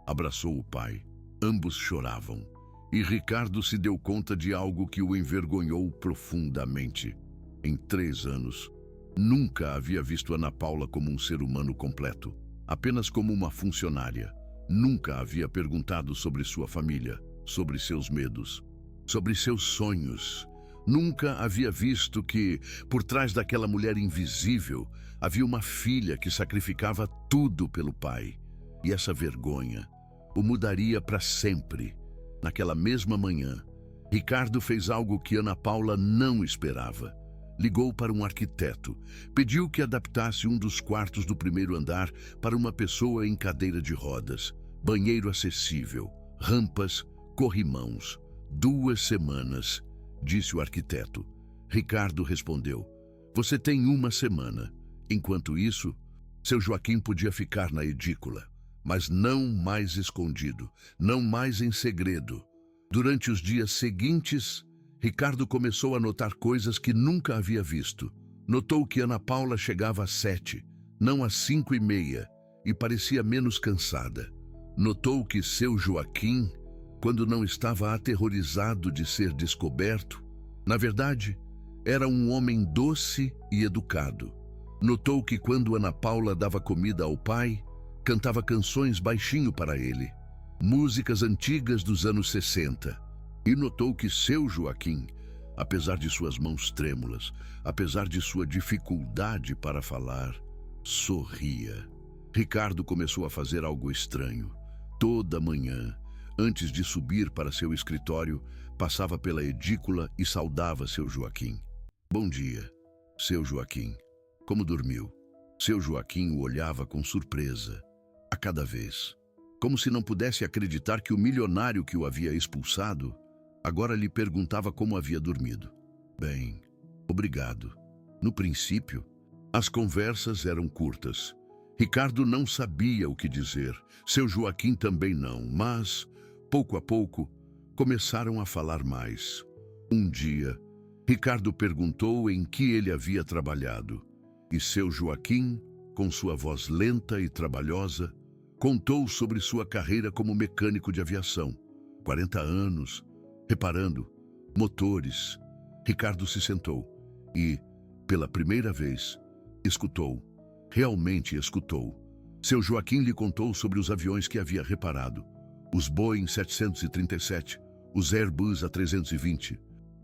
abraçou o pai. Ambos choravam. E Ricardo se deu conta de algo que o envergonhou profundamente. Em 3 anos, nunca havia visto Ana Paula como um ser humano completo, apenas como uma funcionária. Nunca havia perguntado sobre sua família, sobre seus medos, sobre seus sonhos. Nunca havia visto que, por trás daquela mulher invisível, havia uma filha que sacrificava tudo pelo pai. E essa vergonha o mudaria para sempre. Naquela mesma manhã, Ricardo fez algo que Ana Paula não esperava. Ligou para um arquiteto, pediu que adaptasse um dos quartos do primeiro andar para uma pessoa em cadeira de rodas. Banheiro acessível, rampas, corrimãos. 2 semanas, disse o arquiteto. Ricardo respondeu, você tem 1 semana. Enquanto isso, seu Joaquim podia ficar na edícula, mas não mais escondido, não mais em segredo. Durante os dias seguintes, Ricardo começou a notar coisas que nunca havia visto. Notou que Ana Paula chegava às 7, não às 5:30, e parecia menos cansada. Notou que seu Joaquim, quando não estava aterrorizado de ser descoberto, na verdade, era um homem doce e educado. Notou que quando Ana Paula dava comida ao pai, cantava canções baixinho para ele, músicas antigas dos anos 60. E notou que seu Joaquim, apesar de suas mãos trêmulas, apesar de sua dificuldade para falar, sorria. Ricardo começou a fazer algo estranho. Toda manhã, antes de subir para seu escritório, passava pela edícula e saudava seu Joaquim. Bom dia, seu Joaquim. Como dormiu? Seu Joaquim o olhava com surpresa, a cada vez, como se não pudesse acreditar que o milionário que o havia expulsado agora lhe perguntava como havia dormido. Bem, obrigado. No princípio, as conversas eram curtas. Ricardo não sabia o que dizer, seu Joaquim também não, mas, pouco a pouco, começaram a falar mais. Um dia, Ricardo perguntou em que ele havia trabalhado, e seu Joaquim, com sua voz lenta e trabalhosa, contou sobre sua carreira como mecânico de aviação. 40 anos, reparando motores. Ricardo se sentou e, pela primeira vez, escutou. Realmente escutou. Seu Joaquim lhe contou sobre os aviões que havia reparado. Os Boeing 737, os Airbus A320,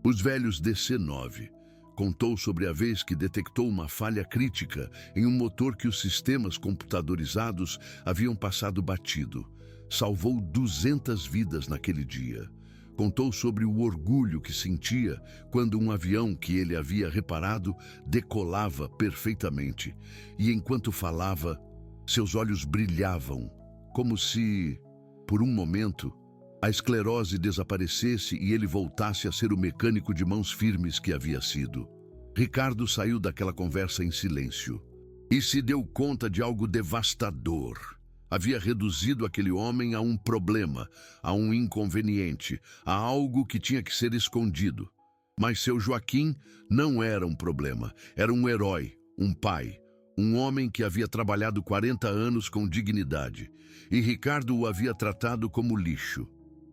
os velhos DC-9. Contou sobre a vez que detectou uma falha crítica em um motor que os sistemas computadorizados haviam passado batido. Salvou 200 vidas naquele dia. Contou sobre o orgulho que sentia quando um avião que ele havia reparado decolava perfeitamente. E enquanto falava, seus olhos brilhavam, como se, por um momento, a esclerose desaparecesse e ele voltasse a ser o mecânico de mãos firmes que havia sido. Ricardo saiu daquela conversa em silêncio e se deu conta de algo devastador. Havia reduzido aquele homem a um problema, a um inconveniente, a algo que tinha que ser escondido. Mas seu Joaquim não era um problema, era um herói, um pai, um homem que havia trabalhado 40 anos com dignidade, e Ricardo o havia tratado como lixo.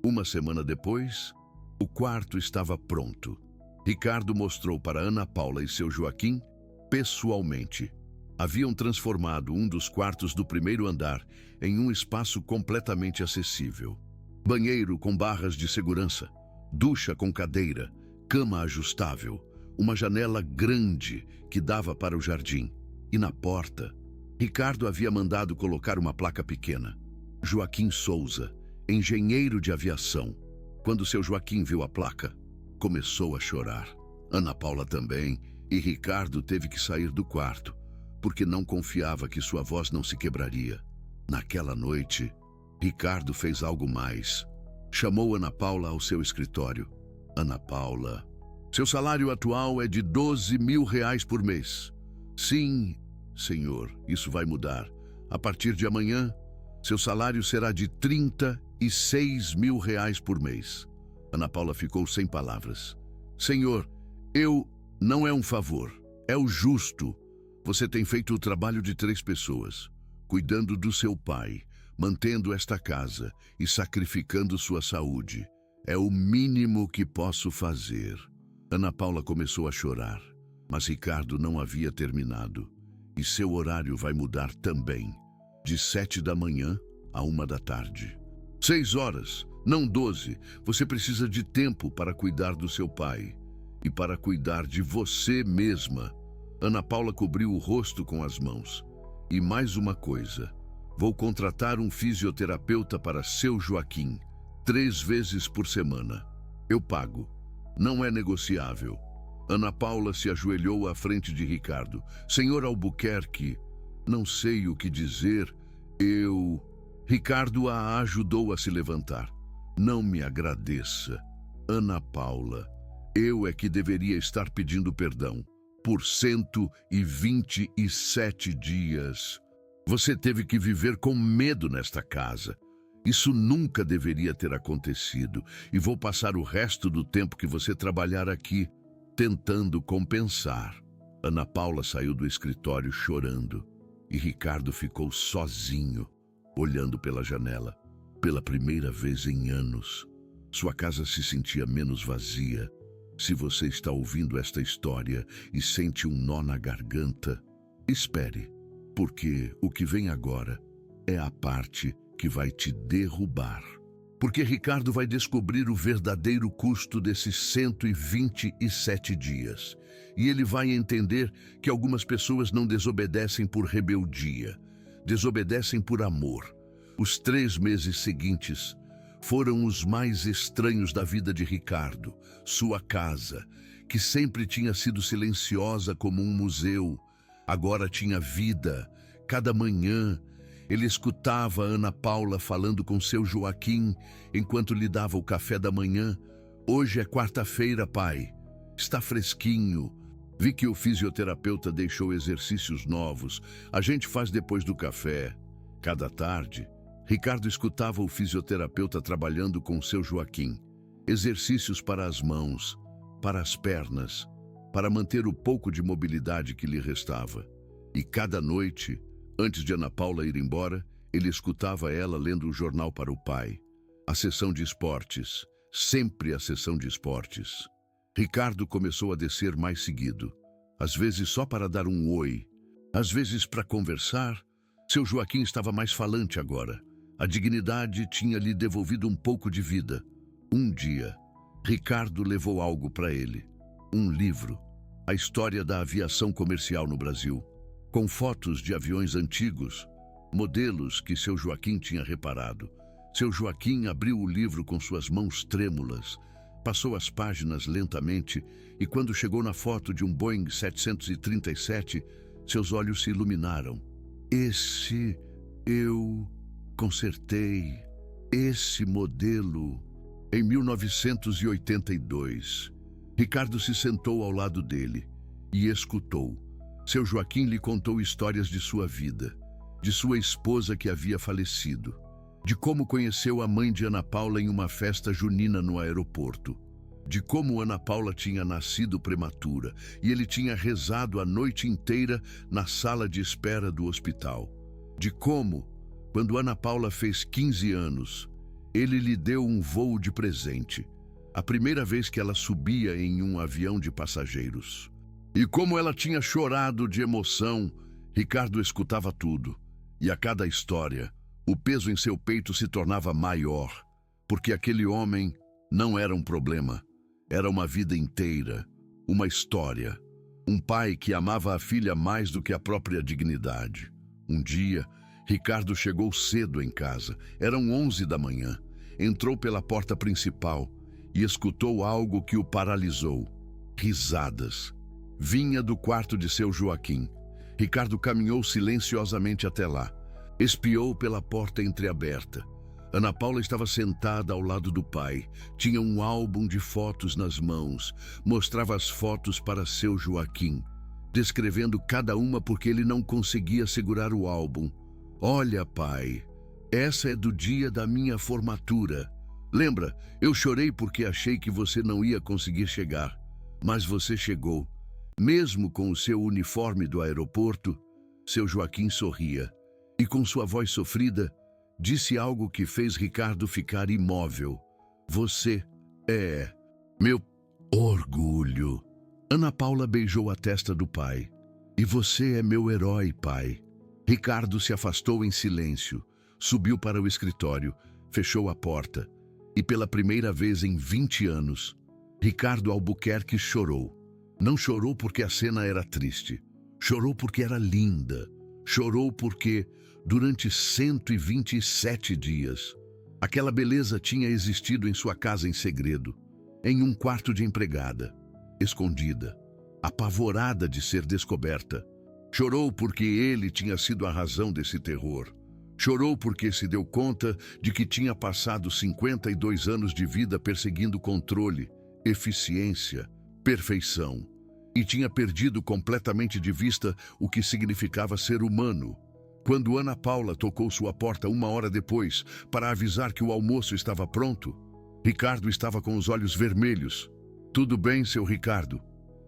Uma semana depois, o quarto estava pronto. Ricardo mostrou para Ana Paula e seu Joaquim pessoalmente. Haviam transformado um dos quartos do primeiro andar em um espaço completamente acessível. Banheiro com barras de segurança, ducha com cadeira, cama ajustável, uma janela grande que dava para o jardim. E na porta, Ricardo havia mandado colocar uma placa pequena. Joaquim Souza, engenheiro de aviação. Quando seu Joaquim viu a placa, começou a chorar. Ana Paula também, e Ricardo teve que sair do quarto, porque não confiava que sua voz não se quebraria. Naquela noite, Ricardo fez algo mais. Chamou Ana Paula ao seu escritório. Ana Paula, seu salário atual é de R$ 12.000 por mês. Sim, senhor, isso vai mudar. A partir de amanhã, seu salário será de R$ 36.000 por mês. Ana Paula ficou sem palavras. Senhor, não é um favor, é o justo. Você tem feito o trabalho de 3 pessoas, cuidando do seu pai, mantendo esta casa e sacrificando sua saúde. É o mínimo que posso fazer. Ana Paula começou a chorar, mas Ricardo não havia terminado. E seu horário vai mudar também, de 7 da manhã a 1 da tarde. 6 horas, não 12. Você precisa de tempo para cuidar do seu pai e para cuidar de você mesma. Ana Paula cobriu o rosto com as mãos. E mais uma coisa, vou contratar um fisioterapeuta para seu Joaquim, 3 vezes por semana. Eu pago. Não é negociável. Ana Paula se ajoelhou à frente de Ricardo. Senhor Albuquerque, não sei o que dizer. Ricardo a ajudou a se levantar. Não me agradeça. Ana Paula, eu é que deveria estar pedindo perdão. Por 127 dias. Você teve que viver com medo nesta casa. Isso nunca deveria ter acontecido. E vou passar o resto do tempo que você trabalhar aqui, tentando compensar. Ana Paula saiu do escritório chorando. E Ricardo ficou sozinho, olhando pela janela. Pela primeira vez em anos, sua casa se sentia menos vazia. Se você está ouvindo esta história e sente um nó na garganta, espere, porque o que vem agora é a parte que vai te derrubar. Porque Ricardo vai descobrir o verdadeiro custo desses 127 dias. E ele vai entender que algumas pessoas não desobedecem por rebeldia. desobedecem por amor. Os 3 meses seguintes foram os mais estranhos da vida de Ricardo. Sua casa, que sempre tinha sido silenciosa como um museu, agora tinha vida. Cada manhã, ele escutava Ana Paula falando com seu Joaquim enquanto lhe dava o café da manhã. Hoje é quarta-feira, pai. Está fresquinho. Vi que o fisioterapeuta deixou exercícios novos. A gente faz depois do café. Cada tarde, Ricardo escutava o fisioterapeuta trabalhando com seu Joaquim. Exercícios para as mãos, para as pernas, para manter o pouco de mobilidade que lhe restava. E cada noite, antes de Ana Paula ir embora, ele escutava ela lendo o jornal para o pai. A sessão de esportes, sempre a sessão de esportes. Ricardo começou a descer mais seguido, às vezes só para dar um oi, às vezes para conversar. Seu Joaquim estava mais falante agora. A dignidade tinha lhe devolvido um pouco de vida. Um dia, Ricardo levou algo para ele. Um livro, a história da aviação comercial no Brasil, com fotos de aviões antigos, modelos que seu Joaquim tinha reparado. Seu Joaquim abriu o livro com suas mãos trêmulas, passou as páginas lentamente e quando chegou na foto de um Boeing 737, seus olhos se iluminaram. Esse eu consertei, esse modelo. Em 1982, Ricardo se sentou ao lado dele e escutou. Seu Joaquim lhe contou histórias de sua vida, de sua esposa que havia falecido, de como conheceu a mãe de Ana Paula em uma festa junina no aeroporto, de como Ana Paula tinha nascido prematura e ele tinha rezado a noite inteira na sala de espera do hospital, de como, quando Ana Paula fez 15 anos, ele lhe deu um voo de presente, a primeira vez que ela subia em um avião de passageiros. E como ela tinha chorado de emoção, Ricardo escutava tudo, e a cada história, o peso em seu peito se tornava maior, porque aquele homem não era um problema, era uma vida inteira, uma história. Um pai que amava a filha mais do que a própria dignidade. Um dia, Ricardo chegou cedo em casa, eram 11 da manhã, entrou pela porta principal e escutou algo que o paralisou. Risadas. Vinha do quarto de seu Joaquim. Ricardo caminhou silenciosamente até lá. Espiou pela porta entreaberta. Ana Paula estava sentada ao lado do pai. Tinha um álbum de fotos nas mãos. Mostrava as fotos para seu Joaquim, descrevendo cada uma porque ele não conseguia segurar o álbum. Olha, pai, essa é do dia da minha formatura. Lembra, eu chorei porque achei que você não ia conseguir chegar. Mas você chegou. Mesmo com o seu uniforme do aeroporto, seu Joaquim sorria. E com sua voz sofrida, disse algo que fez Ricardo ficar imóvel. Você é meu orgulho. Ana Paula beijou a testa do pai. E você é meu herói, pai. Ricardo se afastou em silêncio, subiu para o escritório, fechou a porta. E pela primeira vez em 20 anos, Ricardo Albuquerque chorou. Não chorou porque a cena era triste. Chorou porque era linda. Chorou porque, durante 127 dias, aquela beleza tinha existido em sua casa em segredo, em um quarto de empregada, escondida, apavorada de ser descoberta. Chorou porque ele tinha sido a razão desse terror. Chorou porque se deu conta de que tinha passado 52 anos de vida perseguindo controle, eficiência, perfeição, e tinha perdido completamente de vista o que significava ser humano. Quando Ana Paula tocou sua porta 1 hora depois para avisar que o almoço estava pronto, Ricardo estava com os olhos vermelhos. Tudo bem, seu Ricardo?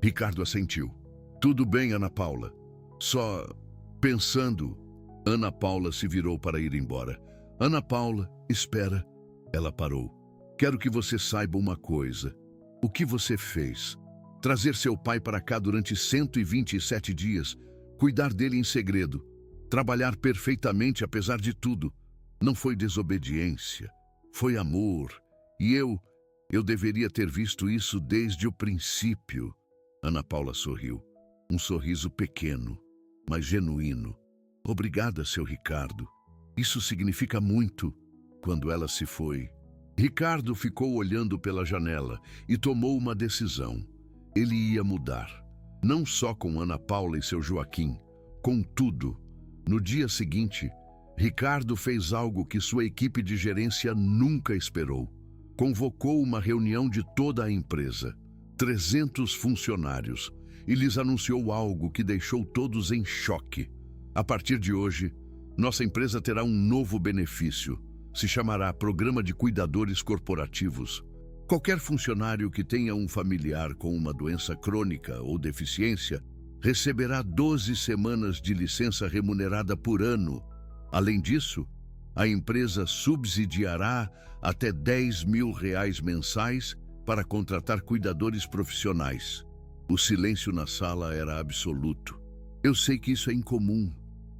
Ricardo assentiu. Tudo bem, Ana Paula. Só pensando. Ana Paula se virou para ir embora. Ana Paula, espera. Ela parou. Quero que você saiba uma coisa. O que você fez? Trazer seu pai para cá durante 127 dias, cuidar dele em segredo, trabalhar perfeitamente apesar de tudo. Não foi desobediência, foi amor. E eu deveria ter visto isso desde o princípio. Ana Paula sorriu. Um sorriso pequeno, mas genuíno. Obrigada, seu Ricardo. Isso significa muito. Quando ela se foi, Ricardo ficou olhando pela janela e tomou uma decisão. Ele ia mudar. Não só com Ana Paula e seu Joaquim, com tudo. No dia seguinte, Ricardo fez algo que sua equipe de gerência nunca esperou. Convocou uma reunião de toda a empresa, 300 funcionários, e lhes anunciou algo que deixou todos em choque. A partir de hoje, nossa empresa terá um novo benefício. Se chamará Programa de Cuidadores Corporativos. Qualquer funcionário que tenha um familiar com uma doença crônica ou deficiência receberá 12 semanas de licença remunerada por ano. Além disso, a empresa subsidiará até R$ 10.000 mensais para contratar cuidadores profissionais. O silêncio na sala era absoluto. Eu sei que isso é incomum,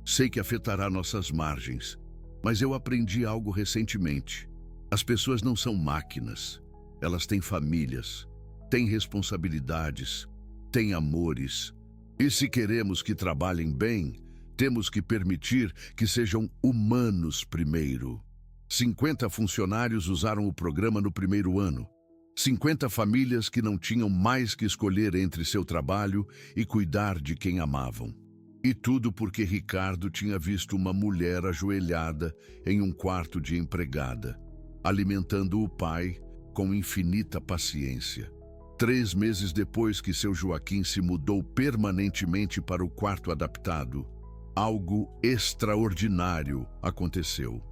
sei que afetará nossas margens, mas eu aprendi algo recentemente. As pessoas não são máquinas. Elas têm famílias, têm responsabilidades, têm amores. E se queremos que trabalhem bem, temos que permitir que sejam humanos primeiro. 50 funcionários usaram o programa no primeiro ano. 50 famílias que não tinham mais que escolher entre seu trabalho e cuidar de quem amavam. E tudo porque Ricardo tinha visto uma mulher ajoelhada em um quarto de empregada, alimentando o pai com infinita paciência. 3 meses depois que seu Joaquim se mudou permanentemente para o quarto adaptado, algo extraordinário aconteceu.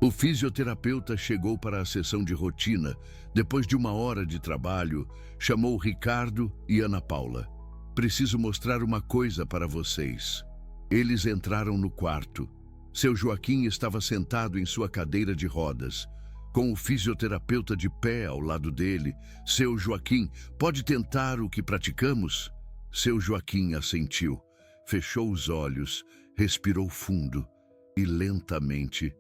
O fisioterapeuta chegou para a sessão de rotina. Depois de 1 hora de trabalho, chamou Ricardo e Ana Paula. Preciso mostrar uma coisa para vocês. Eles entraram no quarto. Seu Joaquim estava sentado em sua cadeira de rodas, com o fisioterapeuta de pé ao lado dele. Seu Joaquim, pode tentar o que praticamos? Seu Joaquim assentiu, fechou os olhos, respirou fundo e lentamente,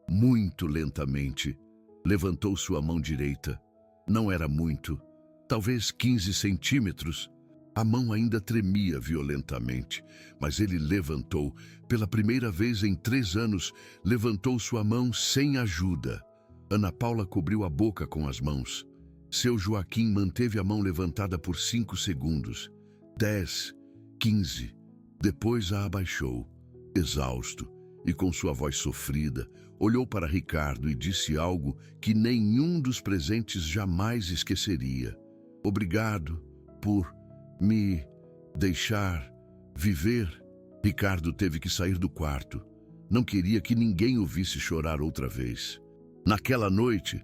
muito lentamente, levantou sua mão direita. Não era muito, talvez 15 centímetros. A mão ainda tremia violentamente, mas ele levantou. Pela primeira vez em 3 anos, levantou sua mão sem ajuda. Ana Paula cobriu a boca com as mãos. Seu Joaquim manteve a mão levantada por 5 segundos. 10, 15. Depois a abaixou, exausto, e com sua voz sofrida, olhou para Ricardo e disse algo que nenhum dos presentes jamais esqueceria. Obrigado por me deixar viver. Ricardo teve que sair do quarto. Não queria que ninguém o visse chorar outra vez. Naquela noite,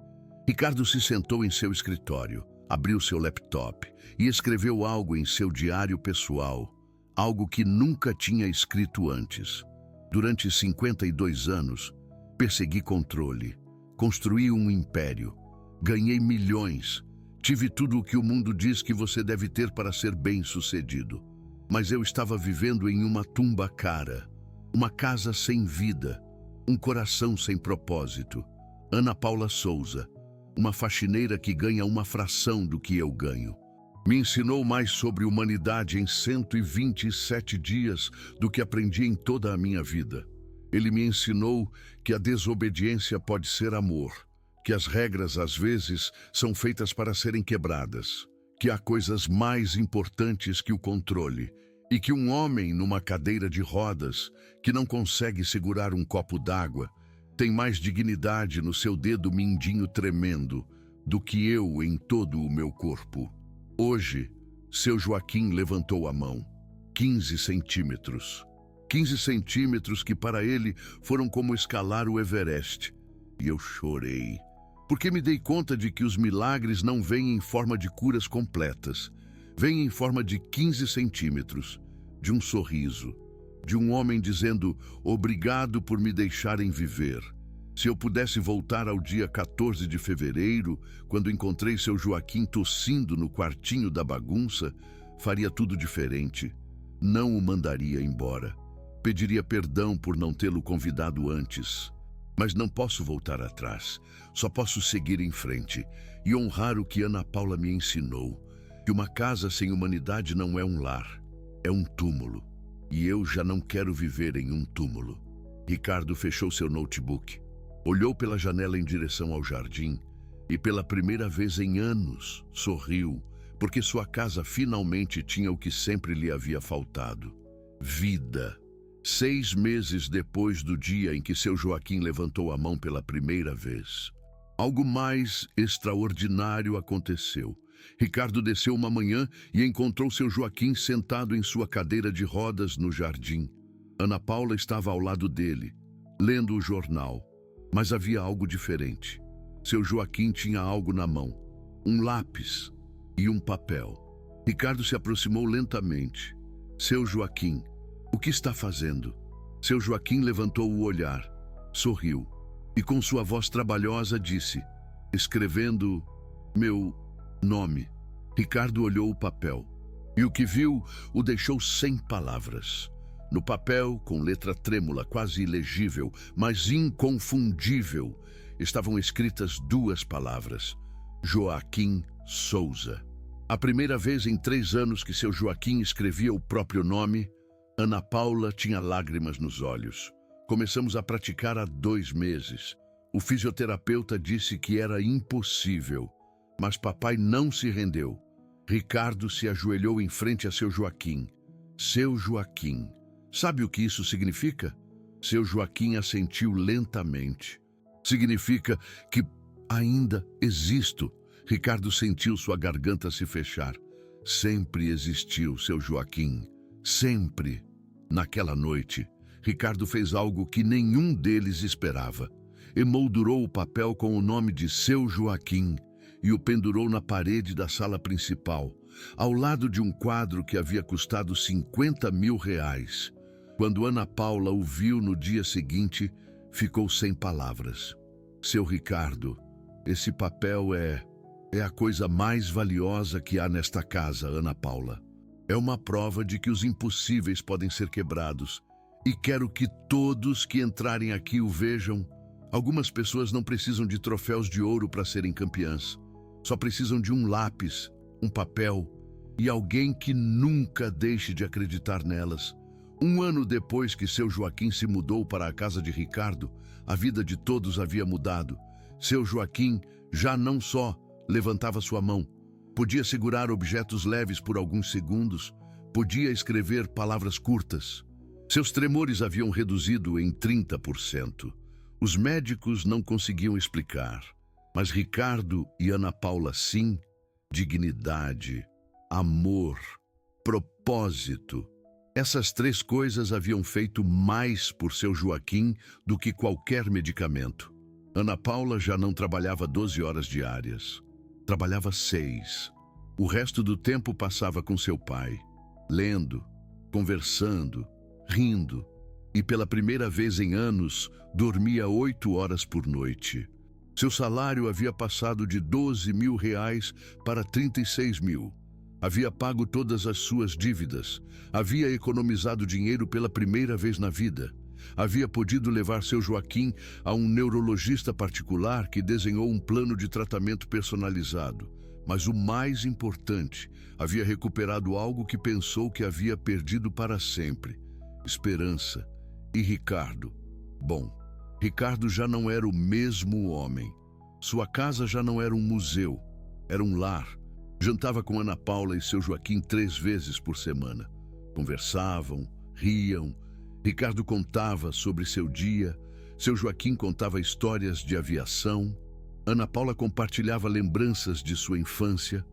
Ricardo se sentou em seu escritório, abriu seu laptop e escreveu algo em seu diário pessoal, algo que nunca tinha escrito antes. Durante 52 anos, persegui controle, construí um império, ganhei milhões, tive tudo o que o mundo diz que você deve ter para ser bem-sucedido. Mas eu estava vivendo em uma tumba cara, uma casa sem vida, um coração sem propósito. Ana Paula Souza, uma faxineira que ganha uma fração do que eu ganho. Me ensinou mais sobre humanidade em 127 dias do que aprendi em toda a minha vida. Ele me ensinou que a desobediência pode ser amor, que as regras às vezes são feitas para serem quebradas, que há coisas mais importantes que o controle e que um homem numa cadeira de rodas que não consegue segurar um copo d'água tem mais dignidade no seu dedo mindinho tremendo do que eu em todo o meu corpo. Hoje, seu Joaquim levantou a mão. 15 centímetros. 15 centímetros que para ele foram como escalar o Everest. E eu chorei, porque me dei conta de que os milagres não vêm em forma de curas completas. Vêm em forma de 15 centímetros, de um sorriso, de um homem dizendo obrigado por me deixarem viver. Se eu pudesse voltar ao dia 14 de fevereiro, quando encontrei seu Joaquim tossindo no quartinho da bagunça, faria tudo diferente. Não o mandaria embora. Pediria perdão por não tê-lo convidado antes. Mas não posso voltar atrás. Só posso seguir em frente e honrar o que Ana Paula me ensinou, que uma casa sem humanidade não é um lar, é um túmulo. E eu já não quero viver em um túmulo. Ricardo fechou seu notebook, olhou pela janela em direção ao jardim e, pela primeira vez em anos, sorriu, porque sua casa finalmente tinha o que sempre lhe havia faltado: vida. 6 meses depois do dia em que seu Joaquim levantou a mão pela primeira vez, algo mais extraordinário aconteceu. Ricardo desceu uma manhã e encontrou seu Joaquim sentado em sua cadeira de rodas no jardim. Ana Paula estava ao lado dele, lendo o jornal, mas havia algo diferente. Seu Joaquim tinha algo na mão, um lápis e um papel. Ricardo se aproximou lentamente. Seu Joaquim, o que está fazendo? Seu Joaquim levantou o olhar, sorriu e com sua voz trabalhosa disse: escrevendo meu nome. Ricardo olhou o papel e o que viu o deixou sem palavras. No papel, com letra trêmula, quase ilegível, mas inconfundível, estavam escritas 2 palavras: Joaquim Souza. A primeira vez em 3 anos que seu Joaquim escrevia o próprio nome, Ana Paula tinha lágrimas nos olhos. Começamos a praticar há 2 meses. O fisioterapeuta disse que era impossível, mas papai não se rendeu. Ricardo se ajoelhou em frente a seu Joaquim. Seu Joaquim. Sabe o que isso significa? Seu Joaquim assentiu lentamente. Significa que ainda existo. Ricardo sentiu sua garganta se fechar. Sempre existiu, seu Joaquim. Sempre. Naquela noite, Ricardo fez algo que nenhum deles esperava. Emoldurou o papel com o nome de seu Joaquim e o pendurou na parede da sala principal, ao lado de um quadro que havia custado 50 mil reais. Quando Ana Paula o viu no dia seguinte, ficou sem palavras. Seu Ricardo, esse papel é a coisa mais valiosa que há nesta casa, Ana Paula. É uma prova de que os impossíveis podem ser quebrados. E quero que todos que entrarem aqui o vejam. Algumas pessoas não precisam de troféus de ouro para serem campeãs. Só precisam de um lápis, um papel e alguém que nunca deixe de acreditar nelas. 1 ano depois que seu Joaquim se mudou para a casa de Ricardo, a vida de todos havia mudado. Seu Joaquim já não só levantava sua mão, podia segurar objetos leves por alguns segundos, podia escrever palavras curtas. Seus tremores haviam reduzido em 30%. Os médicos não conseguiam explicar, mas Ricardo e Ana Paula sim. Dignidade, amor, propósito. Essas 3 coisas haviam feito mais por seu Joaquim do que qualquer medicamento. Ana Paula já não trabalhava 12 horas diárias. Trabalhava 6. O resto do tempo passava com seu pai, lendo, conversando, rindo. E pela primeira vez em anos, dormia 8 horas por noite. Seu salário havia passado de 12 mil reais para 36 mil. Havia pago todas as suas dívidas. Havia economizado dinheiro pela primeira vez na vida. Havia podido levar seu Joaquim a um neurologista particular que desenhou um plano de tratamento personalizado. Mas o mais importante, havia recuperado algo que pensou que havia perdido para sempre: esperança. E Ricardo? Bom, Ricardo já não era o mesmo homem. Sua casa já não era um museu, era um lar. Jantava com Ana Paula e seu Joaquim 3 vezes por semana. Conversavam, riam. Ricardo contava sobre seu dia, seu Joaquim contava histórias de aviação. Ana Paula compartilhava lembranças de sua infância.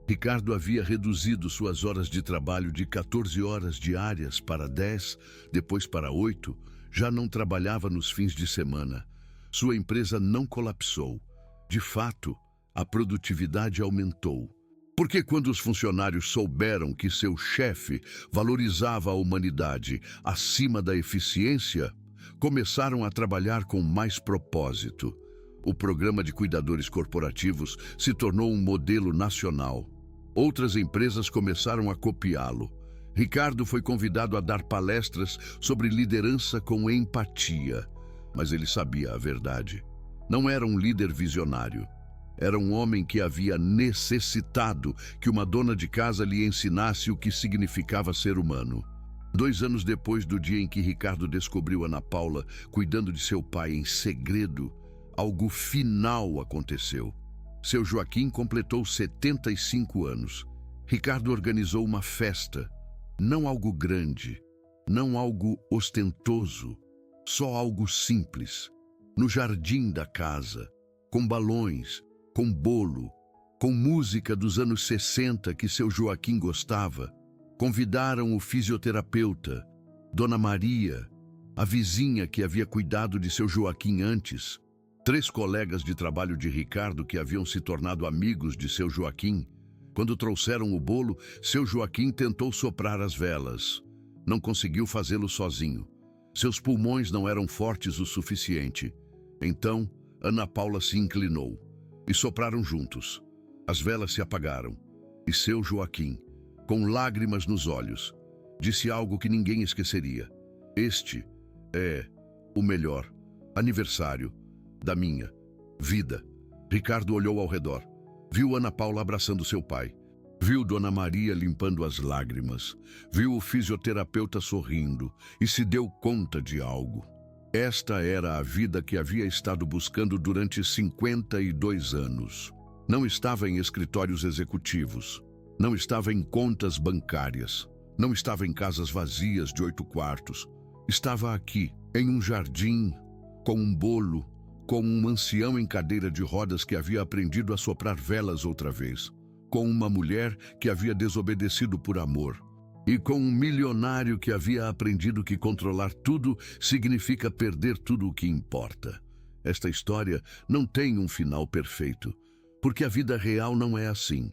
Ricardo havia reduzido suas horas de trabalho de 14 horas diárias para 10, depois para 8. Já não trabalhava nos fins de semana. Sua empresa não colapsou. De fato, a produtividade aumentou. Porque quando os funcionários souberam que seu chefe valorizava a humanidade acima da eficiência, começaram a trabalhar com mais propósito. O programa de cuidadores corporativos se tornou um modelo nacional. Outras empresas começaram a copiá-lo. Ricardo foi convidado a dar palestras sobre liderança com empatia, mas ele sabia a verdade. Não era um líder visionário. Era um homem que havia necessitado que uma dona de casa lhe ensinasse o que significava ser humano. 2 anos depois do dia em que Ricardo descobriu Ana Paula cuidando de seu pai em segredo, algo final aconteceu. Seu Joaquim completou 75 anos. Ricardo organizou uma festa, não algo grande, não algo ostentoso, só algo simples, no jardim da casa, com balões, com bolo, com música dos anos 60 que seu Joaquim gostava. Convidaram o fisioterapeuta, Dona Maria, a vizinha que havia cuidado de seu Joaquim antes, 3 colegas de trabalho de Ricardo que haviam se tornado amigos de seu Joaquim. Quando trouxeram o bolo, seu Joaquim tentou soprar as velas. Não conseguiu fazê-lo sozinho. Seus pulmões não eram fortes o suficiente. Então, Ana Paula se inclinou e sopraram juntos. As velas se apagaram e seu Joaquim, com lágrimas nos olhos, disse algo que ninguém esqueceria. Este é o melhor aniversário da minha vida. Ricardo olhou ao redor. Viu Ana Paula abraçando seu pai. Viu Dona Maria limpando as lágrimas. Viu o fisioterapeuta sorrindo e se deu conta de algo. Esta era a vida que havia estado buscando durante 52 anos. Não estava em escritórios executivos. Não estava em contas bancárias. Não estava em casas vazias de 8 quartos. Estava aqui, em um jardim, com um bolo, com um ancião em cadeira de rodas que havia aprendido a soprar velas outra vez, com uma mulher que havia desobedecido por amor, e com um milionário que havia aprendido que controlar tudo significa perder tudo o que importa. Esta história não tem um final perfeito, porque a vida real não é assim.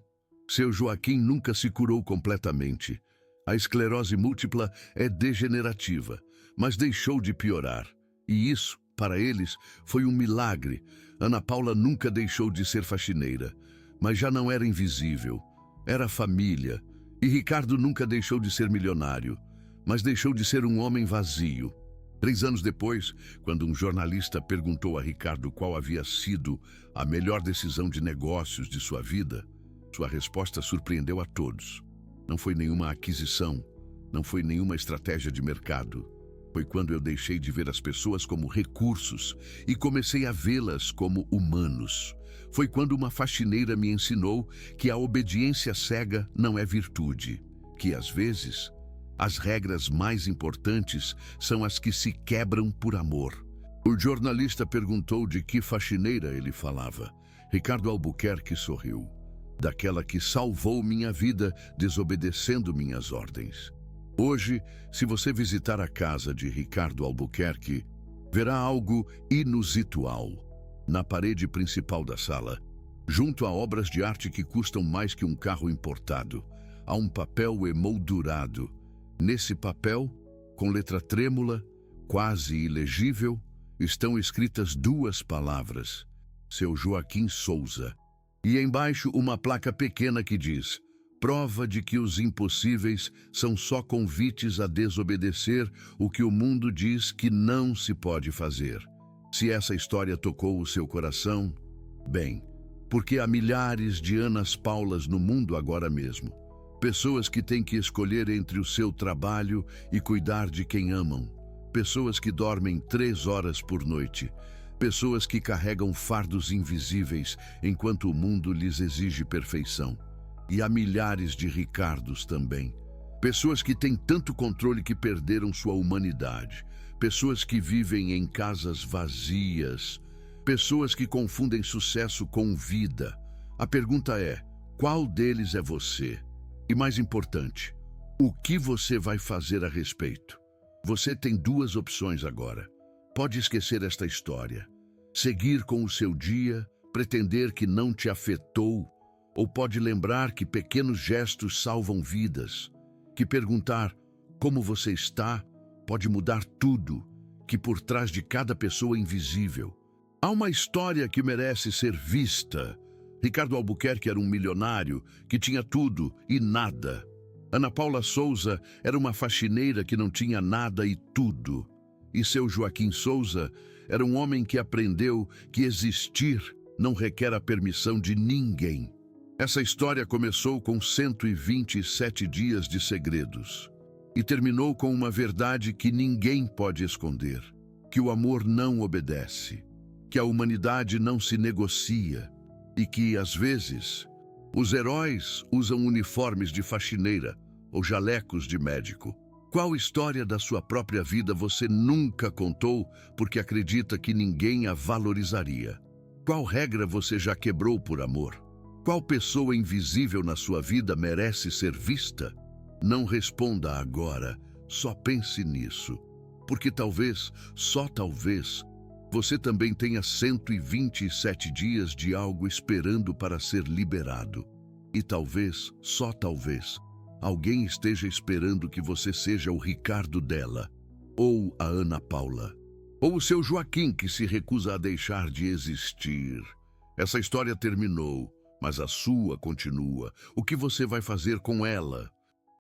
Seu Joaquim nunca se curou completamente. A esclerose múltipla é degenerativa, mas deixou de piorar. E isso, para eles, foi um milagre. Ana Paula nunca deixou de ser faxineira, mas já não era invisível. Era família. E Ricardo nunca deixou de ser milionário, mas deixou de ser um homem vazio. 3 anos depois, quando um jornalista perguntou a Ricardo qual havia sido a melhor decisão de negócios de sua vida, sua resposta surpreendeu a todos. Não foi nenhuma aquisição, não foi nenhuma estratégia de mercado. Foi quando eu deixei de ver as pessoas como recursos e comecei a vê-las como humanos. Foi quando uma faxineira me ensinou que a obediência cega não é virtude, que às vezes as regras mais importantes são as que se quebram por amor. O jornalista perguntou de que faxineira ele falava. Ricardo Albuquerque sorriu. Daquela que salvou minha vida desobedecendo minhas ordens. Hoje, se você visitar a casa de Ricardo Albuquerque, verá algo inusual. Na parede principal da sala, junto a obras de arte que custam mais que um carro importado, há um papel emoldurado. Nesse papel, com letra trêmula, quase ilegível, estão escritas 2 palavras: Seu Joaquim Souza. E embaixo uma placa pequena que diz: prova de que os impossíveis são só convites a desobedecer o que o mundo diz que não se pode fazer. Se essa história tocou o seu coração, bem, porque há milhares de Anas Paulas no mundo agora mesmo. Pessoas que têm que escolher entre o seu trabalho e cuidar de quem amam. Pessoas que dormem 3 horas por noite. Pessoas que carregam fardos invisíveis enquanto o mundo lhes exige perfeição. E há milhares de Ricardos também. Pessoas que têm tanto controle que perderam sua humanidade. Pessoas que vivem em casas vazias. Pessoas que confundem sucesso com vida. A pergunta é: qual deles é você? E mais importante, o que você vai fazer a respeito? Você tem 2 opções agora. Pode esquecer esta história, seguir com o seu dia, pretender que não te afetou, ou pode lembrar que pequenos gestos salvam vidas, que perguntar como você está pode mudar tudo, que por trás de cada pessoa invisível há uma história que merece ser vista. Ricardo Albuquerque era um milionário que tinha tudo e nada. Ana Paula Souza era uma faxineira que não tinha nada e tudo. E seu Joaquim Souza era um homem que aprendeu que existir não requer a permissão de ninguém. Essa história começou com 127 dias de segredos. E terminou com uma verdade que ninguém pode esconder: que o amor não obedece, que a humanidade não se negocia e que, às vezes, os heróis usam uniformes de faxineira ou jalecos de médico. Qual história da sua própria vida você nunca contou porque acredita que ninguém a valorizaria? Qual regra você já quebrou por amor? Qual pessoa invisível na sua vida merece ser vista? Não responda agora, só pense nisso. Porque talvez, só talvez, você também tenha 127 dias de algo esperando para ser liberado. E talvez, só talvez, alguém esteja esperando que você seja o Ricardo dela, ou a Ana Paula, ou o seu Joaquim que se recusa a deixar de existir. Essa história terminou, mas a sua continua. O que você vai fazer com ela?